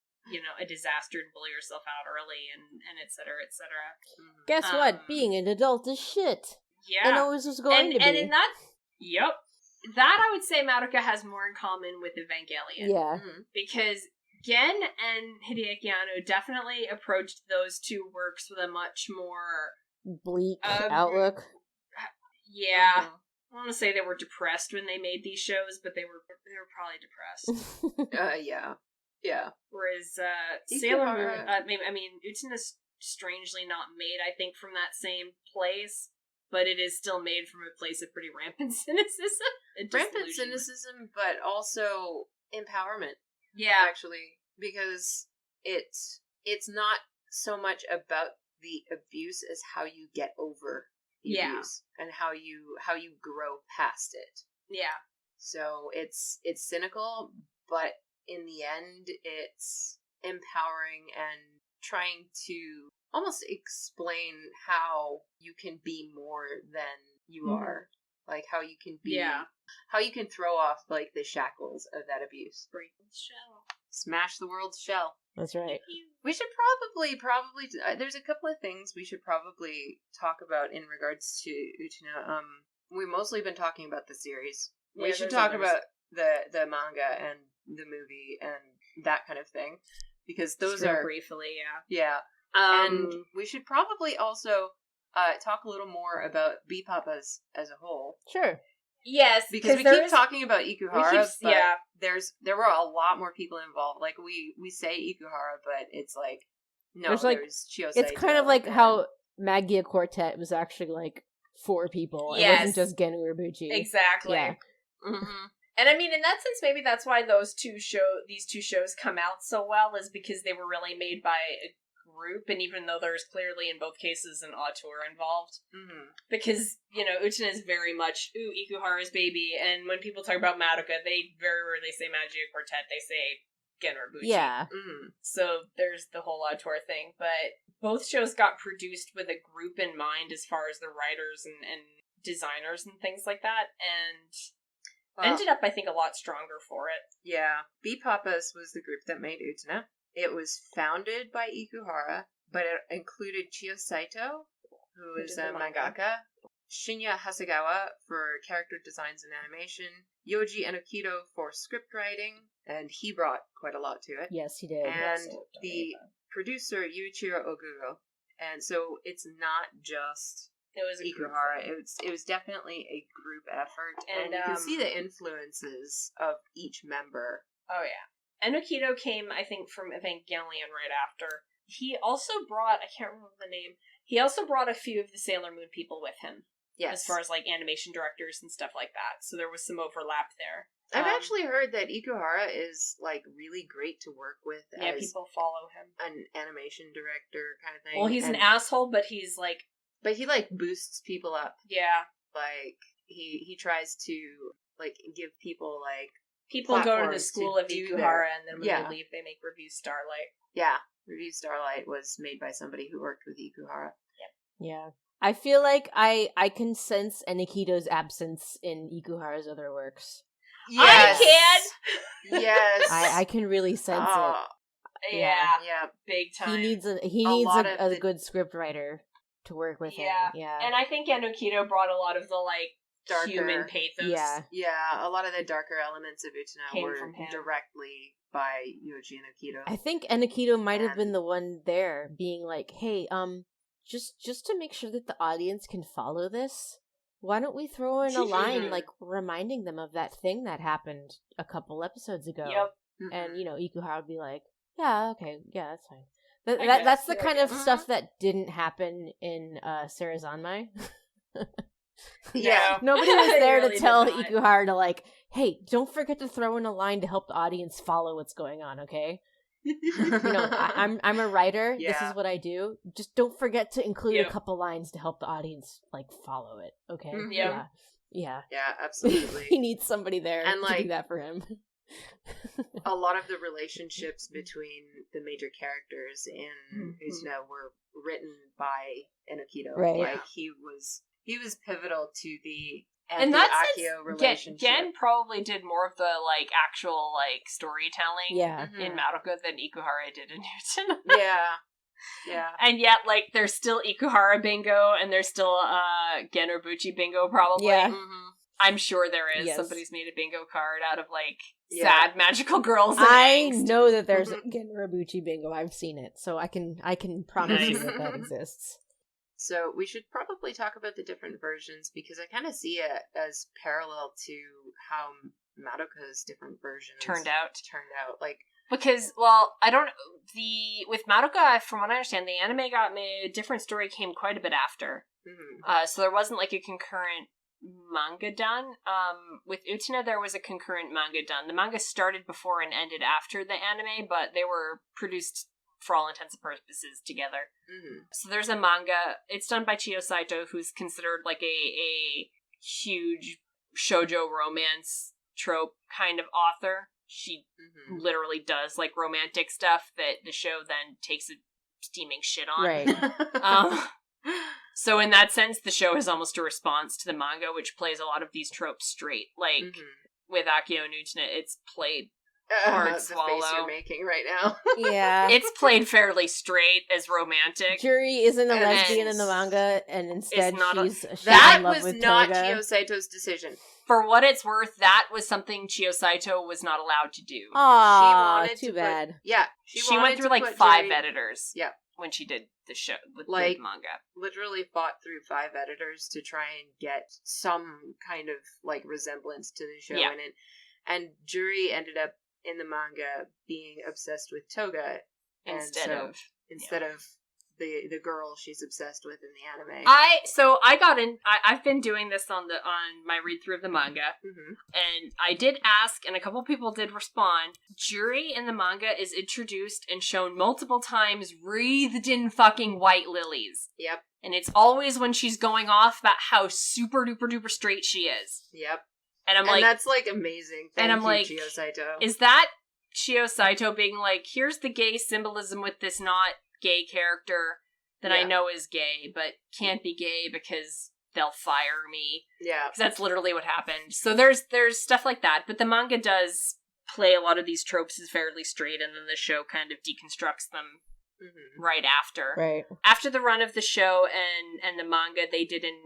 a disaster and bully yourself out early and et cetera, et cetera. Guess what? Being an adult is shit. Yeah. And always was going to be. And in that, yep. That, I would say, Madoka has more in common with Evangelion. Yeah. Because Gen and Hideaki Anno definitely approached those two works with a much more... bleak outlook. Yeah. I want to say they were depressed when they made these shows, but they were probably depressed. Yeah. Yeah. Whereas Sailor Moon... I mean, Utena's strangely not made, I think, from that same place. But it is still made from a place of pretty rampant cynicism. Rampant cynicism, but also empowerment. Yeah. Actually. Because it's not so much about the abuse as how you get over the abuse. And how you grow past it. Yeah. So it's cynical, but in the end, it's empowering and trying to almost explain how you can be more than you are. Like, how you can be... how you can throw off, like, the shackles of that abuse. Break the shell. Smash the world's shell. That's right. We should probably... there's a couple of things we should probably talk about in regards to Utena. We've mostly been talking about the series. We should talk about the manga and the movie and that kind of thing. Because those are... briefly, Yeah. And we should probably also talk a little more about B-Papas as a whole. Sure. Yes, because we keep talking about Ikuhara, but there were a lot more people involved. Like, we say Ikuhara, but it's like, no, there's Chiyosaito. It's kind of like how Magia Quartet was actually, like, 4 people. It wasn't just Gen Urobuchi. Exactly. Yeah. And I mean, in that sense, maybe that's why these two shows come out so well, is because they were really made by a group, and even though there's clearly in both cases an auteur involved, because Utena is very much Ikuhara's baby, and when people talk about Madoka, they very rarely say Magia Quartet, they say Gen Urobuchi. Yeah. So there's the whole auteur thing, but both shows got produced with a group in mind as far as the writers and designers and things like that, and ended up, I think, a lot stronger for it. Yeah. B-Papas was the group that made Utena. It was founded by Ikuhara, but it included Chiyosaito, who is a mangaka, Shinya Hasegawa for character designs and animation, Yoji Enokido for script writing, and he brought quite a lot to it. Yes, he did. And the producer, Yuichiro Oguro. And so it's not just Ikuhara. It was definitely a group effort, and you can see the influences of each member. Oh, yeah. Enokido came, I think, from Evangelion right after. He also brought, I can't remember the name, he also brought a few of the Sailor Moon people with him. Yes. As far as, like, animation directors and stuff like that. So there was some overlap there. I've actually heard that Ikuhara is, like, really great to work with. Yeah, people follow him. An animation director kind of thing. Well, he's an asshole, but he's, like... But he, like, boosts people up. Yeah. Like, he tries to, like, give people, like... People go to the school of Ikuhara, and then when they leave, they make Review Starlight. Yeah. Review Starlight was made by somebody who worked with Ikuhara. Yeah. I feel like I can sense Enokido's absence in Ikuhara's other works. Yes. I can! Yes. I can really sense it. Yeah. Big time. He needs a good script writer to work with him. Yeah. And I think Enokido brought a lot of the, like, darker human pathos. Yeah, a lot of the darker elements of Utena were directly by Yoji Enokido. I think Enokido might have been the one there being like, hey, just to make sure that the audience can follow this, why don't we throw in a line, like, reminding them of that thing that happened a couple episodes ago? Yep. and Ikuhara would be like, yeah, okay, yeah, that's fine. That's the kind of stuff that didn't happen in Sarazanmai. Yeah. Nobody was there really to tell Ikuhara to like, hey, don't forget to throw in a line to help the audience follow what's going on, okay? I'm a writer. Yeah. This is what I do. Just don't forget to include a couple lines to help the audience like follow it, okay? Yeah. Yeah, absolutely. He needs somebody there and, to do that for him. A lot of the relationships between the major characters in Utena were written by Enokido. Right. Like he was pivotal to the Akio relationship. Gen probably did more of the like actual like storytelling in Madoka than Ikuhara did in Utena. Yeah. And yet, like, there's still Ikuhara bingo, and there's still Gen Urobuchi bingo, probably. Yeah. I'm sure there is. Yes. Somebody's made a bingo card out of, like, sad magical girls and I angst. know that there's a Gen Urobuchi bingo. I've seen it, so I can promise you that exists. So we should probably talk about the different versions, because I kind of see it as parallel to how Madoka's different versions turned out. Like, because, well, I don't... With Madoka, from what I understand, the anime got made, a different story came quite a bit after. So there wasn't, like, a concurrent manga done. With Utena, there was a concurrent manga done. The manga started before and ended after the anime, but they were produced, for all intents and purposes, together. So there's a manga. It's done by Chiyo Saito, who's considered, like, a huge shoujo romance trope kind of author. She literally does, like, romantic stuff that the show then takes a steaming shit on. Right. So in that sense, the show is almost a response to the manga, which plays a lot of these tropes straight. Like, with Akio and Utena, it's played hard swallow. The face you're making right now. Yeah. It's played fairly straight as romantic. Juri isn't a lesbian in the manga, and instead she's that in love was with not Toga. Chiyo Saito's decision. For what it's worth, that was something Chiyo Saito was not allowed to do. Aww, too bad. She went through like 5 editors. Yeah. When she did the show with like, the manga. Literally fought through 5 editors to try and get some kind of like resemblance to the show in it. And Juri ended up in the manga being obsessed with Toga instead of the girl she's obsessed with in the anime. I've been doing this on my read through of the manga, and I did ask, and a couple people did respond. Juri in the manga is introduced and shown multiple times wreathed in fucking white lilies. Yep. And it's always when she's going off about how super duper duper straight she is. Yep. And that's like amazing. Thank you, Chiyo Saito. Is that Chiyo Saito being like, here's the gay symbolism with this not gay character that I know is gay, but can't be gay because they'll fire me. Yeah. Because that's literally what happened. So there's stuff like that, but the manga does play a lot of these tropes as fairly straight, and then the show kind of deconstructs them right after. Right. After the run of the show and the manga, they did an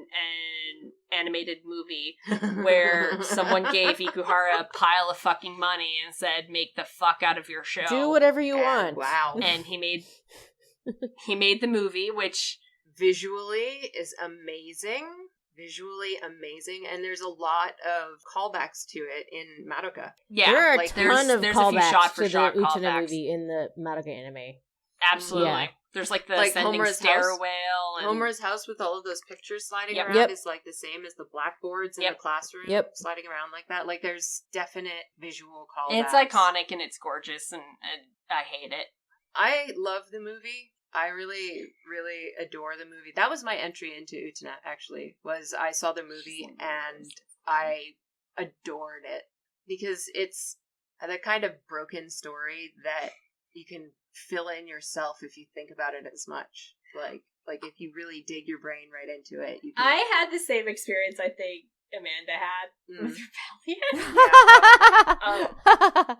animated movie where someone gave Ikuhara a pile of fucking money and said, make the fuck out of your show. Do whatever you want. Wow. And he made the movie, which visually is amazing. And there's a lot of callbacks to it in Madoka. Yeah, there are a ton of callbacks to the Utena movie in the Madoka anime. Absolutely. Yeah. There's like the ascending Homer's stairwell. Homer's house with all of those pictures sliding around is like the same as the blackboards in the classroom sliding around like that. Like there's definite visual callbacks. And it's iconic and it's gorgeous and I hate it. I love the movie. I really, really adore the movie. That was my entry into Utena, actually, was I saw the movie and I adored it. Because it's the kind of broken story that you can fill in yourself if you think about it as much. Like if you really dig your brain right into it. You can... I had the same experience, I think, Amanda had with Rebellion.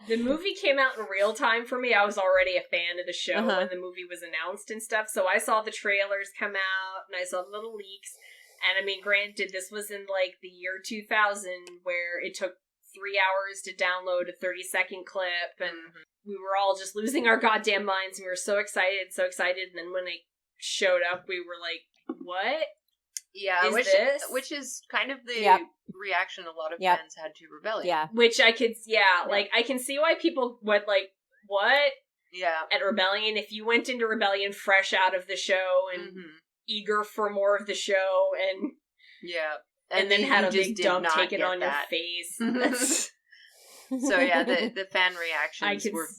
The movie came out in real time for me. I was already a fan of the show when the movie was announced and stuff, so I saw the trailers come out and I saw the little leaks, and I mean, granted, this was in like the year 2000 where it took 3 hours to download a 30-second clip, and we were all just losing our goddamn minds. We were so excited, and then when it showed up, we were like, what? Yeah, which is kind of the reaction a lot of fans had to Rebellion. Yeah. Which I could, like, I can see why people would, like, what? Yeah. At Rebellion, if you went into Rebellion fresh out of the show and eager for more of the show and... Yeah. And then had a big dump taken on your face. So yeah, the fan reactions were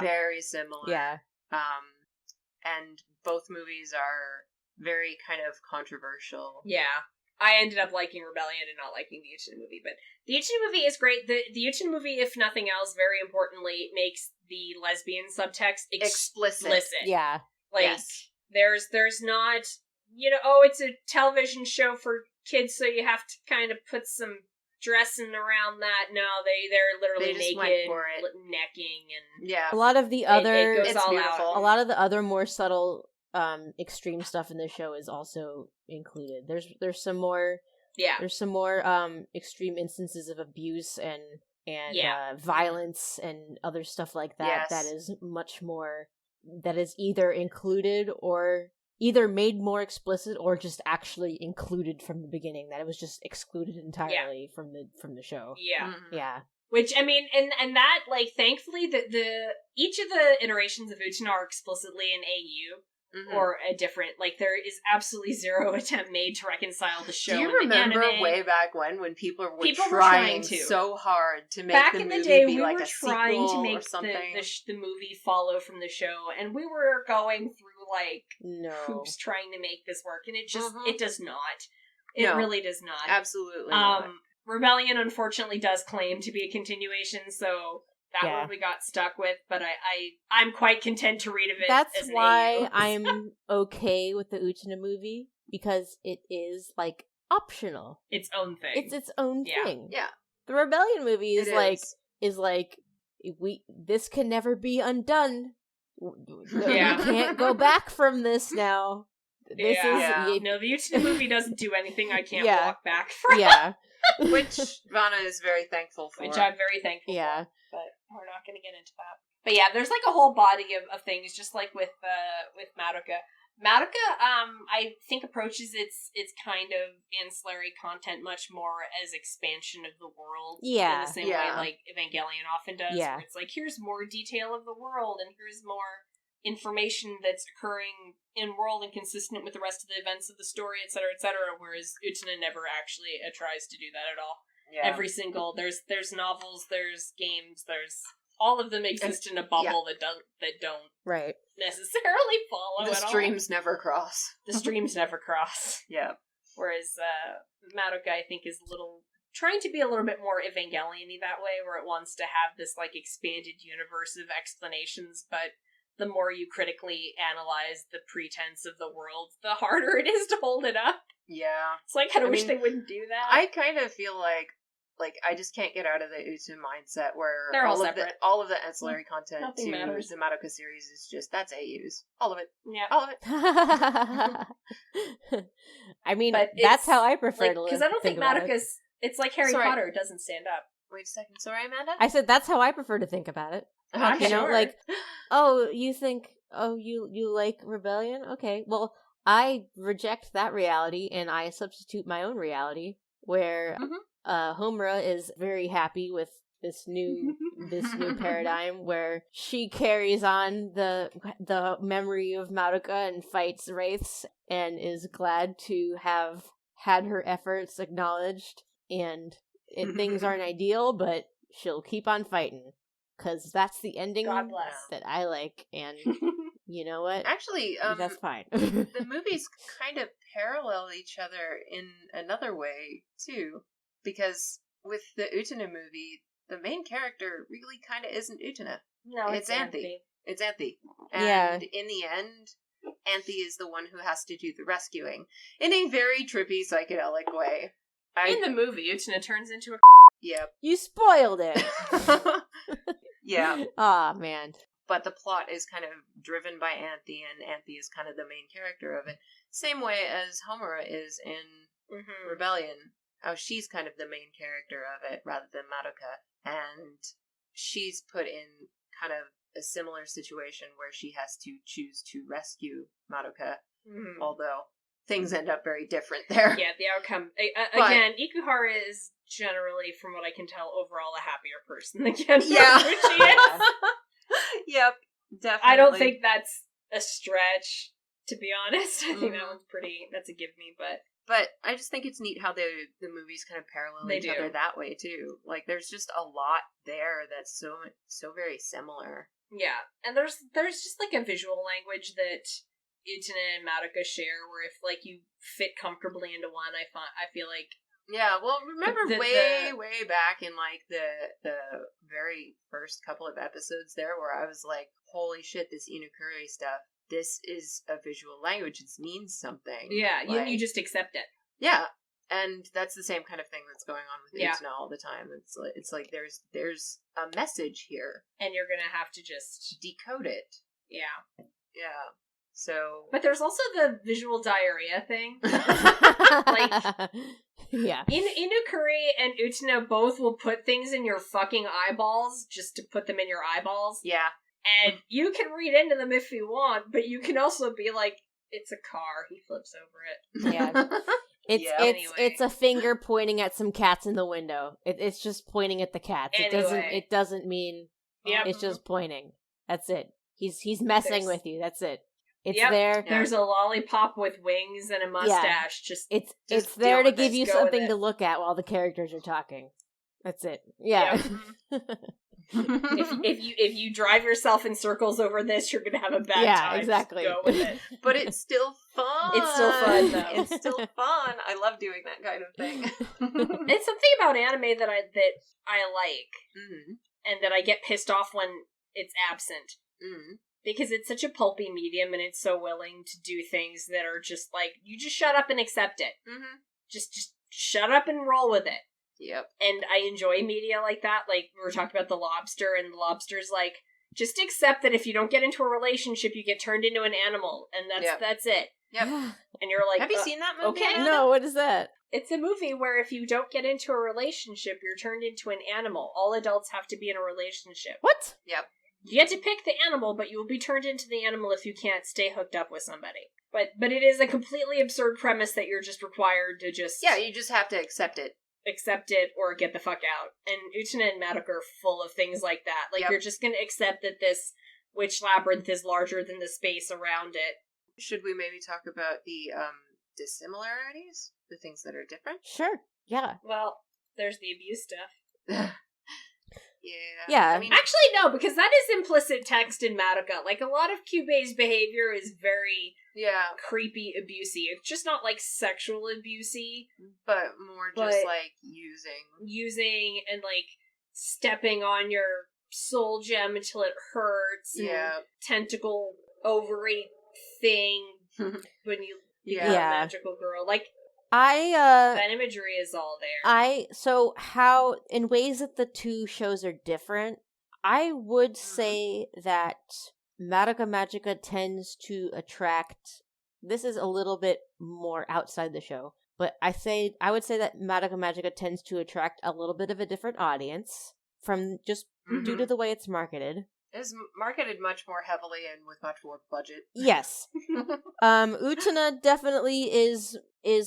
very similar. Yeah. And both movies are very kind of controversial. Yeah. I ended up liking Rebellion and not liking the Utena movie, but the Utena movie is great. The Utena movie, if nothing else, very importantly, makes the lesbian subtext explicit. Yeah. Like, there's not, oh, it's a television show for kids, so you have to kind of put some dressing around that. No, they're literally naked, necking, and a lot of the other it goes all out. A lot of the other more subtle extreme stuff in the show is also included. There's some more extreme instances of abuse and violence and other stuff like that. That is much more, that is either included or either made more explicit or just actually included from the beginning, that it was just excluded entirely from the show. Yeah. Mm-hmm. Yeah. Which, I mean, and that, like, thankfully, the each of the iterations of Utena are explicitly an AU. Mm-hmm. Or a different, like, there is absolutely zero attempt made to reconcile the show. Do you remember way back when people were trying so hard to make back the in movie the day, be we like were a trying sequel to make or something? the movie follow from the show, and we were going through, like, hoops trying to make this work, and it just, it does not. It really does not. Absolutely not. Rebellion, unfortunately, does claim to be a continuation, so... That one we got stuck with, but I'm quite content to read of it. That's why I'm okay with the Utena movie, because it is, like, optional. Its own thing. It's its own thing. Yeah. The Rebellion movie is like this can never be undone. We can't go back from this now. This is no, the Utena movie doesn't do anything I can't walk back from. Yeah. Which Vanna is very thankful for. Which I'm very thankful for. But we're not going to get into that. But yeah, there's like a whole body of things, just like with Madoka. Madoka, I think approaches its kind of ancillary content much more as expansion of the world. Yeah. In the same way like Evangelion often does, where it's like, here's more detail of the world, and here's more information that's occurring in world and consistent with the rest of the events of the story, etc., whereas Utena never actually tries to do that at all. Yeah. Every single, there's novels, there's games, there's all of them exist in a bubble that don't necessarily follow the at all. The streams never cross. The streams never cross. Yeah. Whereas Madoka, I think, is trying to be a little bit more Evangelion-y that way, where it wants to have this like expanded universe of explanations, but the more you critically analyze the pretense of the world, the harder it is to hold it up. Yeah. It's like, I wish they wouldn't do that. I kind of feel like I just can't get out of the Utena mindset where they're all separate. All of the ancillary content Nothing matters. The Madoka series is just, that's AUs. All of it. Yeah. All of it. I mean, that's how I prefer to live. Because I don't think Madoka's... It's like Harry Potter, it doesn't stand up. Wait a second. Sorry, Amanda? I said that's how I prefer to think about it. I'm sure. Like, you like Rebellion? Okay, well, I reject that reality, and I substitute my own reality, where Homura is very happy with this new paradigm, where she carries on the memory of Madoka and fights wraiths, and is glad to have had her efforts acknowledged, and things aren't ideal, but she'll keep on fighting. Because that's the ending that I like, and you know what? Actually, that's fine. The movies kind of parallel each other in another way, too. Because with the Utena movie, the main character really kind of isn't Utena. No, it's Anthe. It's Anthe. And in the end, Anthe is the one who has to do the rescuing. In a very trippy, psychedelic way. In the movie, Utena turns into a... Yep. You spoiled it! Yeah. Aw, man. But the plot is kind of driven by Anthe, and Anthe is kind of the main character of it. Same way as Homura is in Rebellion. How she's kind of the main character of it, rather than Madoka. And she's put in kind of a similar situation where she has to choose to rescue Madoka. Although things end up very different there. Yeah, the outcome. Again, Ikuhara is generally, from what I can tell, overall a happier person than Kento. Yeah. Yep, definitely. I don't think that's a stretch, to be honest. I think that's a give me, But I just think it's neat how the movies kind of parallel each other that way, too. Like, there's just a lot there that's so very similar. Yeah, and there's just, like, a visual language that Utena and Madoka share, where if, like, you fit comfortably into one, I feel like... Yeah, well, remember way back in, like, the very first couple of episodes there, where I was like, holy shit, this Inukuri stuff, this is a visual language, it means something. Yeah, like, you just accept it. Yeah, and that's the same kind of thing that's going on with Utena all the time. It's like there's a message here. And you're gonna have to just... decode it. Yeah. Yeah. So... But there's also the visual diarrhea thing. Like... Yeah. Inukuri and Utena both will put things in your fucking eyeballs just to put them in your eyeballs. Yeah. And you can read into them if you want, but you can also be like, it's a car, he flips over it. Yeah. It's a finger pointing at some cats in the window. It's just pointing at the cats. Anyway. It doesn't mean it's just pointing. That's it. He's messing with you. That's it. It's there. There's a lollipop with wings and a mustache. Yeah. It's there to give you something to look at while the characters are talking. That's it. Yeah. if you drive yourself in circles over this, you're gonna have a bad time. Yeah, exactly. Just go with it. But it's still fun. It's still fun, though. It's still fun. I love doing that kind of thing. It's something about anime that I like, and that I get pissed off when it's absent. Because it's such a pulpy medium, and it's so willing to do things that are just like, you just shut up and accept it. Just shut up and roll with it. Yep. And I enjoy media like that. Like, we were talking about The Lobster, and The Lobster's like, just accept that if you don't get into a relationship, you get turned into an animal, and that's it. Yep. And you're like, have you seen that movie? Okay. No, what is that? It's a movie where if you don't get into a relationship, you're turned into an animal. All adults have to be in a relationship. What? Yep. You get to pick the animal, but you will be turned into the animal if you can't stay hooked up with somebody. But it is a completely absurd premise that you're just required to just... Yeah, you just have to accept it. Accept it or get the fuck out. And Utena and Madoka are full of things like that. Like, you're just gonna accept that this witch labyrinth is larger than the space around it. Should we maybe talk about the dissimilarities? The things that are different? Sure, yeah. Well, there's the abuse stuff. Yeah. I mean, actually, no, because that is implicit text in Madoka. Like, a lot of Kyubei's behavior is very creepy, abusey. It's just not, like, sexual abusey. But more just, like, using and, like, stepping on your soul gem until it hurts. Yeah. And tentacle ovary thing when you become a magical girl. Like, that imagery is all there. So how, in ways that the two shows are different, I would say that Madoka Magica tends to attract, this is a little bit more outside the show, but I would say that Madoka Magica tends to attract a little bit of a different audience from just due to the way it's marketed. It's marketed much more heavily and with much more budget. Yes. Utena definitely is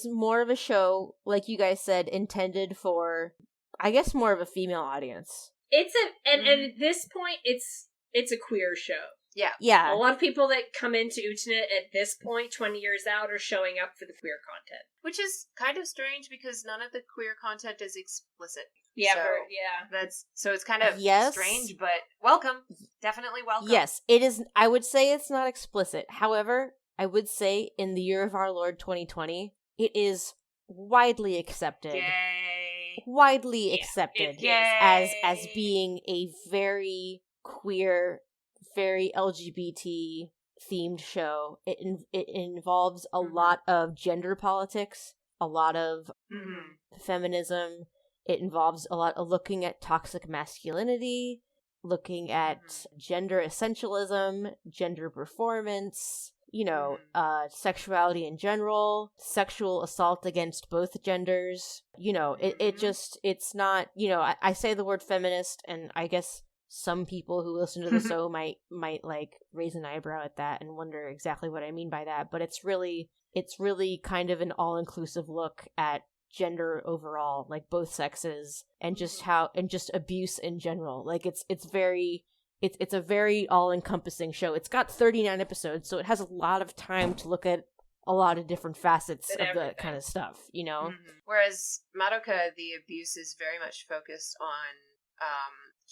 more of a show, like you guys said, intended for, I guess, more of a female audience. And at this point, it's a queer show. Yeah. Yeah. A lot of people that come into Utena at this point, 20 years out, are showing up for the queer content. Which is kind of strange because none of the queer content is explicit. Yeah, so it's kind of strange, but welcome. Definitely welcome. Yes, it is. I would say it's not explicit. However, I would say in the year of our Lord 2020, it is widely accepted. Yay. Widely accepted Yay. as being a very queer, very LGBT themed show. It involves a lot of gender politics, a lot of feminism. It involves a lot of looking at toxic masculinity, looking at gender essentialism, gender performance, sexuality in general, sexual assault against both genders. It's not, I say the word feminist, and I guess some people who listen to the show might like raise an eyebrow at that and wonder exactly what I mean by that. But it's really kind of an all-inclusive look at gender overall, like both sexes, and just abuse in general. Like it's a very all-encompassing show. It's got 39 episodes, so it has a lot of time to look at a lot of different facets of the kind of stuff, you know? Mm-hmm. Whereas Madoka, the abuse is very much focused on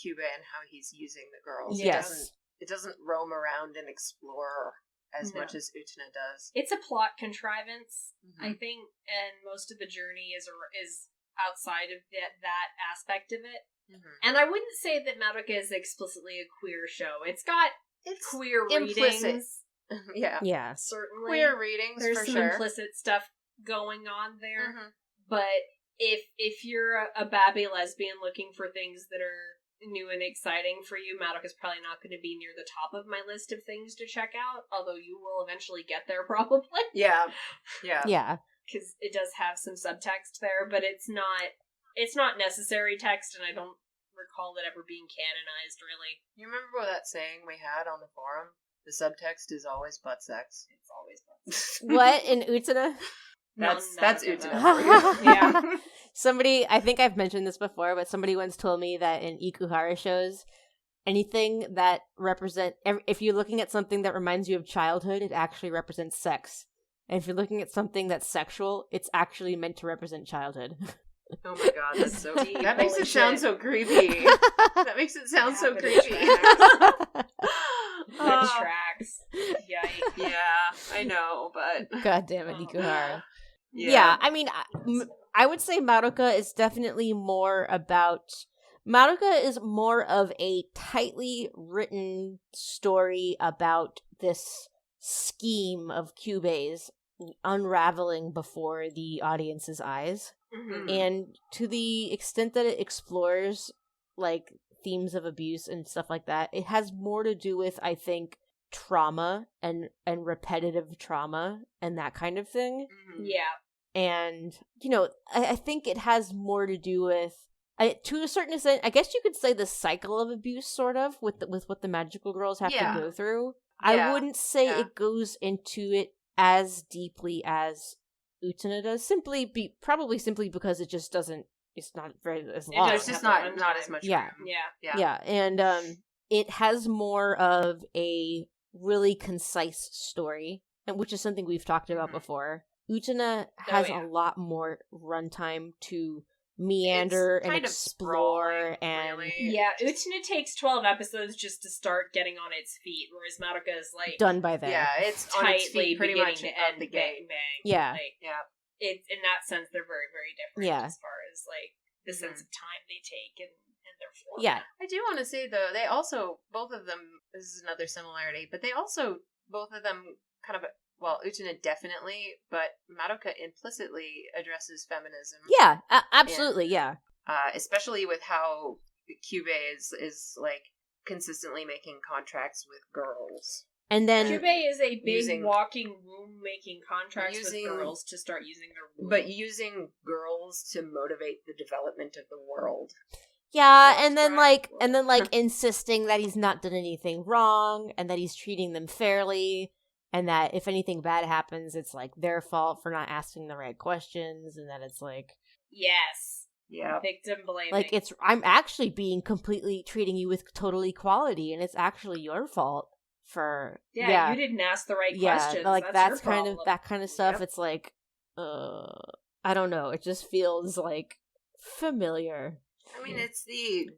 Cuba and how he's using the girls. Yes. It doesn't roam around and explore as much as Utena does. It's a plot contrivance, I think, and most of the journey is outside of that aspect of it. Mm-hmm. And I wouldn't say that Madoka is explicitly a queer show. It's queer implicit readings. Yeah. Certainly. Queer readings, There's for some sure. implicit stuff going on there. Mm-hmm. But if you're a babby lesbian looking for things that are new and exciting for you, Madoka's probably not going to be near the top of my list of things to check out, although you will eventually get there probably. Yeah. Because it does have some subtext there, but it's not necessary text, and I don't recall it ever being canonized, really. You remember that saying we had on the forum? The subtext is always butt sex. It's always butt sex. What, in Utena? That's Utena. Yeah. Somebody, I think I've mentioned this before, but somebody once told me that in Ikuhara shows, anything that if you're looking at something that reminds you of childhood, it actually represents sex. And if you're looking at something that's sexual, it's actually meant to represent childhood. Oh my god, that's so deep. That makes it sound so creepy. That makes it sound so creepy. Tracks. Yikes. Yeah, I know, but... God damn it, Ikuhara. Yeah, I mean, I would say Madoka is definitely more about... Madoka is more of a tightly written story about this scheme of Kyubei's unraveling before the audience's eyes. Mm-hmm. And to the extent that it explores, like, themes of abuse and stuff like that, it has more to do with, I think, trauma and repetitive trauma and that kind of thing. Mm-hmm. Yeah. And, you know, I think it has more to do with, to a certain extent, I guess you could say the cycle of abuse, sort of, with what the magical girls have to go through. Yeah. I wouldn't say it goes into it as deeply as Utena does, probably simply because it just doesn't, it's not very as long. There's just not as much room. Yeah. And it has more of a really concise story, and which is something we've talked about before. Utena has a lot more runtime to meander and explore, and really. Utena takes 12 episodes just to start getting on its feet, whereas Madoka is like done by then. Yeah, it's tightly on its feet pretty much to end, the game. Bang. Yeah, It's in that sense they're very, very different as far as like the sense of time they take and their form. Yeah, I do want to say though, they also both of them. This is another similarity, but they also both of them kind of. Well, Utena definitely, but Madoka implicitly addresses feminism. Yeah, absolutely, and, especially with how Kyubei is like consistently making contracts with girls. And then Kyubei is a big walking room making contracts with girls to start using their womb. But using girls to motivate the development of the world. Yeah, and then insisting that he's not done anything wrong and that he's treating them fairly. And that if anything bad happens, it's, like, their fault for not asking the right questions, and that it's, like... Yes. Yeah. Victim blaming. Like, I'm actually treating you with total equality, and it's actually your fault for... Yeah, you didn't ask the right questions. Like, that's kind of, that kind of stuff, it's like, I don't know, it just feels, like, familiar. I mean, it's the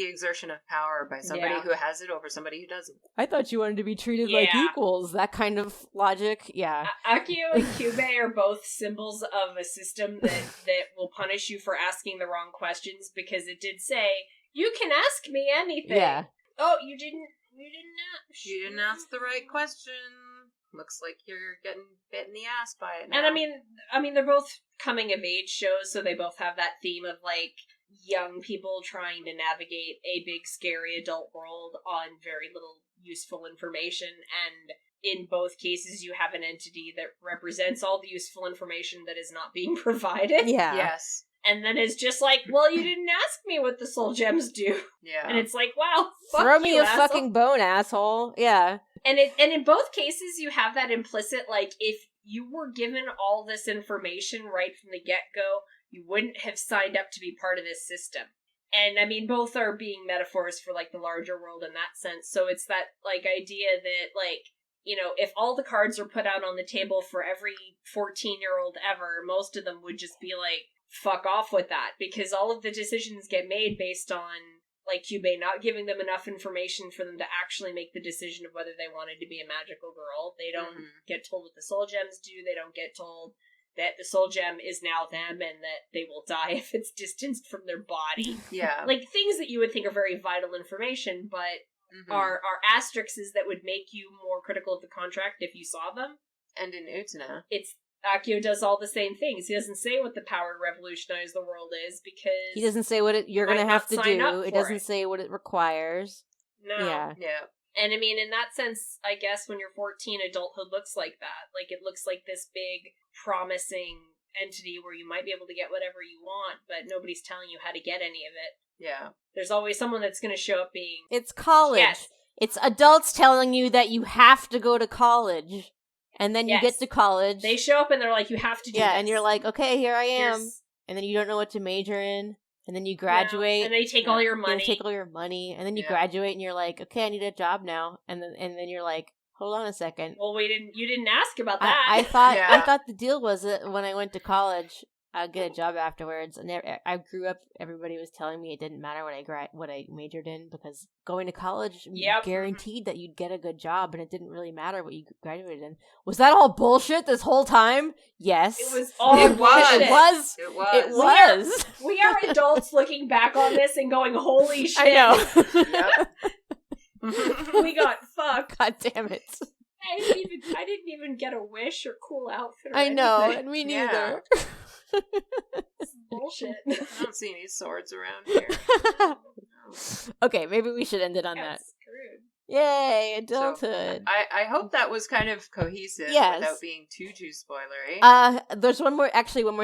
exertion of power by somebody who has it over somebody who doesn't. I thought you wanted to be treated like equals. That kind of logic, Akio and Kyubei are both symbols of a system that will punish you for asking the wrong questions, because it did say, you can ask me anything. Yeah. Oh, you didn't ask the right question. Looks like you're getting bit in the ass by it now. And I mean, they're both coming of age shows, so they both have that theme of, like, young people trying to navigate a big, scary adult world on very little useful information, and in both cases you have an entity that represents all the useful information that is not being provided. Yeah. Yes. and then is just like, well, you didn't ask me what the soul gems do. Yeah. And it's like, wow, fuck throw me you, a asshole. fucking bone, asshole. Yeah. And in both cases, you have that implicit, like, if you were given all this information right from the get-go, you wouldn't have signed up to be part of this system. And, I mean, both are being metaphors for, like, the larger world in that sense. So it's that, like, idea that, like, you know, if all the cards are put out on the table for every 14-year-old ever, most of them would just be like, fuck off with that. Because all of the decisions get made based on, like, Kyubey not giving them enough information for them to actually make the decision of whether they wanted to be a magical girl. They don't get told what the soul gems do. They don't get told that the soul gem is now them and that they will die if it's distanced from their body. Yeah. Like, things that you would think are very vital information, but are asterisks that would make you more critical of the contract if you saw them. And in Utena, it's Akio does all the same things. He doesn't say what the power to revolutionize the world is because he doesn't say what you're going to have to do. It doesn't say what it requires. No. Yeah. And I mean, in that sense, I guess when you're 14, adulthood looks like that. Like, it looks like this big, promising entity where you might be able to get whatever you want, but nobody's telling you how to get any of it. Yeah. There's always someone that's going to show up being... It's college. Yes. It's adults telling you that you have to go to college. And then you get to college. They show up and they're like, you have to do this. Yeah, and you're like, okay, here I am. And then you don't know what to major in. And then you graduate. And they take all your money. They take all your money. And then you graduate and you're like, okay, I need a job now. And then you're like, hold on a second. Well, you didn't ask about that. I thought the deal was that when I went to college, I'd get a job afterwards. And I grew up, everybody was telling me it didn't matter what I majored in, because going to college guaranteed that you'd get a good job, and it didn't really matter what you graduated in. Was that all bullshit this whole time? Yes. It was all bullshit. It was. We are adults looking back on this and going, holy shit. I know. We got fucked. God damn it. I didn't even get a wish or cool outfit. I know, and me neither. This is bullshit. I don't see any swords around here. Okay, maybe we should end it on that. Screwed. Yay, adulthood. So, I hope that was kind of cohesive without being too spoilery. There's one more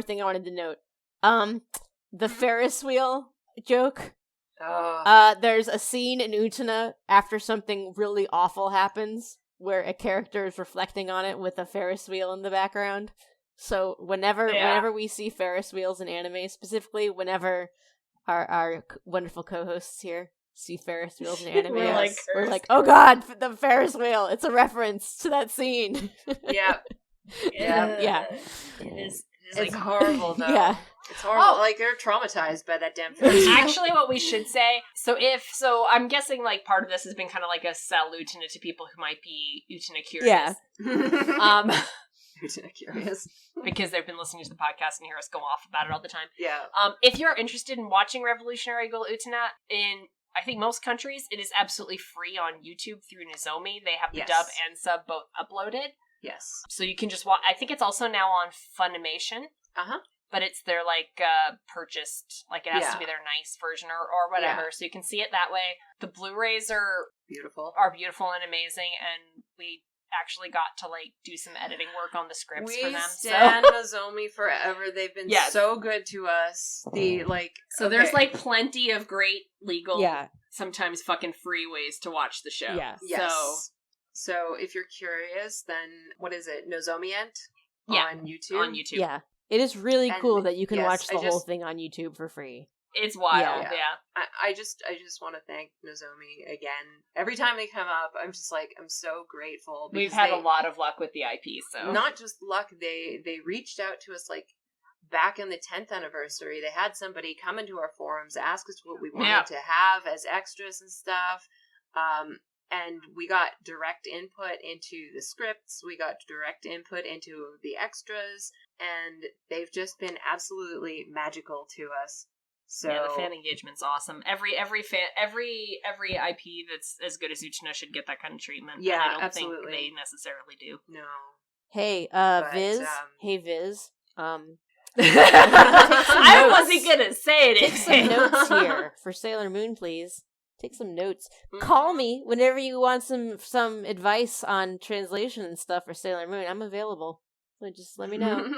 thing I wanted to note. The Ferris wheel joke. There's a scene in Utena after something really awful happens where a character is reflecting on it with a Ferris wheel in the background. So whenever we see Ferris wheels in anime, specifically whenever our wonderful co-hosts here see Ferris wheels in anime, we're like, oh god, the Ferris wheel! It's a reference to that scene. Yeah. It's horrible though. Yeah. It's horrible. Like, they're traumatized by that damn Ferris wheel. Actually, what we should say, so I'm guessing, like, part of this has been kind of like a salute to people who might be Utena curious. Yeah. Utena curious. Because they've been listening to the podcast and hear us go off about it all the time. Yeah. If you're interested in watching Revolutionary Girl Utena, in, I think, most countries, it is absolutely free on YouTube through Nozomi. They have the dub and sub both uploaded. Yes. So you can just watch. I think it's also now on Funimation. Uh-huh. But it's their, like, purchased, like, it has to be their nice version or whatever, so you can see it that way. The Blu-rays are beautiful and amazing, and we actually got to, like, do some editing work on the scripts for them. We stand Nozomi forever. They've been so good to us. So there's, like, plenty of great legal, sometimes fucking free ways to watch the show. Yeah. Yes. So if you're curious, then, what is it? Nozomiant? On YouTube? On YouTube. Yeah. It is really cool that you can watch the whole thing on YouTube for free. It's wild, I just want to thank Nozomi again. Every time they come up, I'm just like, I'm so grateful. We've had a lot of luck with the IP, so. Not just luck, they reached out to us, like, back in the 10th anniversary. They had somebody come into our forums, ask us what we wanted to have as extras and stuff. And we got direct input into the scripts. We got direct input into the extras. And they've just been absolutely magical to us. So yeah, the fan engagement's awesome. Every IP that's as good as Utena should get that kind of treatment. Yeah, I don't absolutely. think they necessarily do. No. Hey, Viz. Hey, Viz. I wasn't gonna say it. Take some notes here for Sailor Moon, please. Take some notes. Call me whenever you want some advice on translation and stuff for Sailor Moon. I'm available. So just let me know.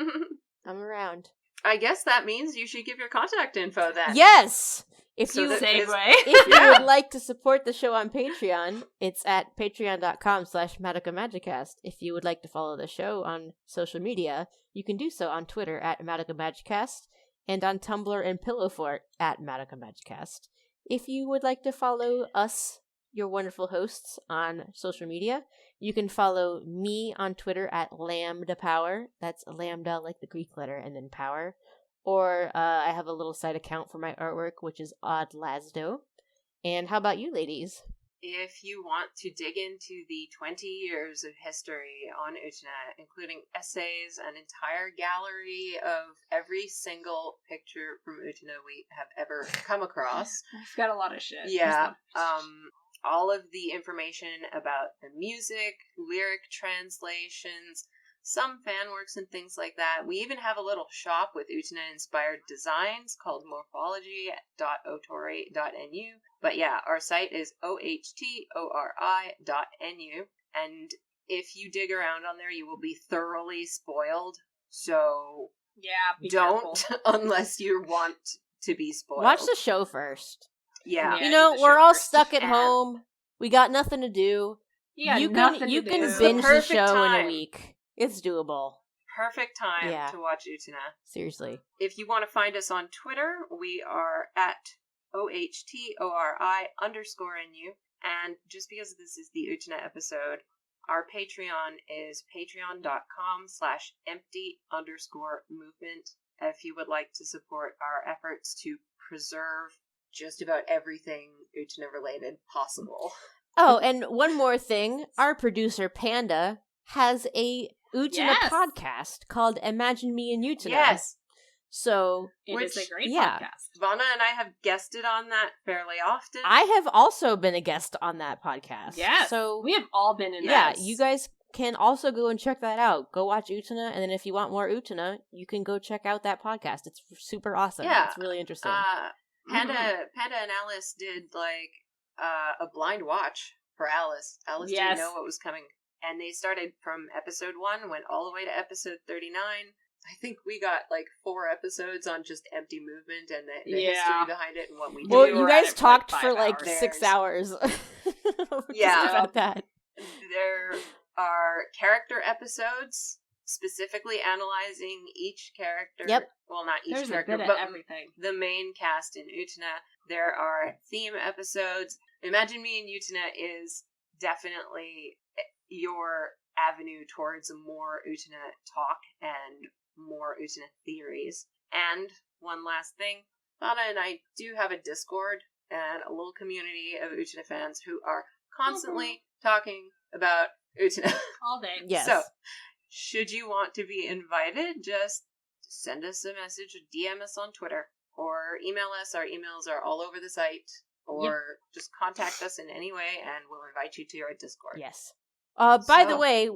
I'm around. I guess that means you should give your contact info then. Yes! If you would like to support the show on Patreon, it's at patreon.com/Madoka Magicast. If you would like to follow the show on social media, you can do so on Twitter at Madoka Magicast and on Tumblr and Pillow Fort at Madoka Magicast. If you would like to follow us, your wonderful hosts, on social media, you can follow me on Twitter at Lambda Power. That's lambda like the Greek letter and then power. Or I have a little side account for my artwork, which is Odd Lasdo. And how about you, ladies? If you want to dig into the 20 years of history on Utena, including essays, an entire gallery of every single picture from Utena we have ever come across. We've got a lot of shit. Yeah. All of the information about the music, lyric translations, some fan works and things like that. We even have a little shop with Utena-inspired designs called morphology.otori.nu. But yeah, our site is ohtori.nu. And if you dig around on there, you will be thoroughly spoiled. So yeah, don't unless you want to be spoiled. Watch the show first. Yeah. You know, we're all stuck at home. We got nothing to do. You can binge the show in a week. It's doable. Perfect time to watch Utena. Seriously. If you want to find us on Twitter, we are at OHTORI_NU. And just because this is the Utena episode, our Patreon is patreon.com/empty_movement. If you would like to support our efforts to preserve just about everything Utena related possible. Oh, and one more thing. Our producer, Panda, has a Utena podcast called Imagine Me in Utena. Yes. So, it's a great podcast. Vanna and I have guested on that fairly often. I have also been a guest on that podcast. Yeah. So we have all been in that. Yeah, you guys can also go and check that out. Go watch Utena, and then if you want more Utena, you can go check out that podcast. It's super awesome. Yeah. It's really interesting. Panda and Alice did a blind watch for Alice. Alice didn't know what was coming. And they started from episode 1, went all the way to episode 39. I think we got 4 episodes on just empty movement and the history behind it and what we do. Well, you guys talked for 6 hours. About that. There are character episodes specifically analyzing each character. Yep. Well, not each character, but everything. The main cast in Utena. There are theme episodes. Imagine Me in Utena is definitely your avenue towards more Utena talk and more Utena theories. And one last thing, Vanna and I do have a Discord and a little community of Utena fans who are constantly talking about Utena. All day. Yes. So, should you want to be invited, just send us a message or DM us on Twitter or email us. Our emails are all over the site. Or just contact us in any way and we'll invite you to our Discord. Yes. By the way,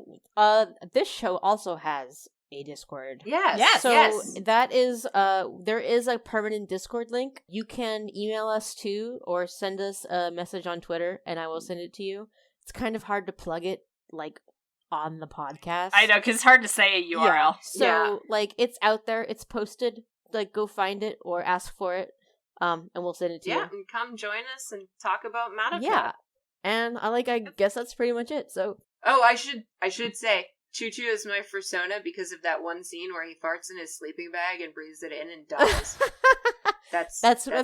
this show also has a Discord. Yes. So that is, there is a permanent Discord link. You can email us too, or send us a message on Twitter, and I will send it to you. It's kind of hard to plug it, on the podcast. I know, because it's hard to say a URL. Yeah. So, it's out there. It's posted. Go find it or ask for it, and we'll send it to you. Yeah, and come join us and talk about Madoka. Yeah. And I guess that's pretty much it. So. Oh, I should say, Choo Choo is my persona because of that one scene where he farts in his sleeping bag and breathes it in and dies. That's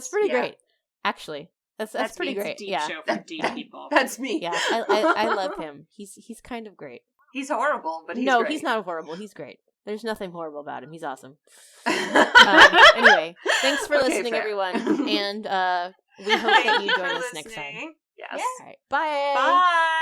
pretty great. Actually, that's pretty great. It's a deep show for deep people. That's me. Yeah, I love him. He's kind of great. He's horrible, but great. He's not horrible. He's great. There's nothing horrible about him. He's awesome. Anyway, thanks for listening, everyone, and we hope that you join us next time. Yes. All right. Bye. Bye.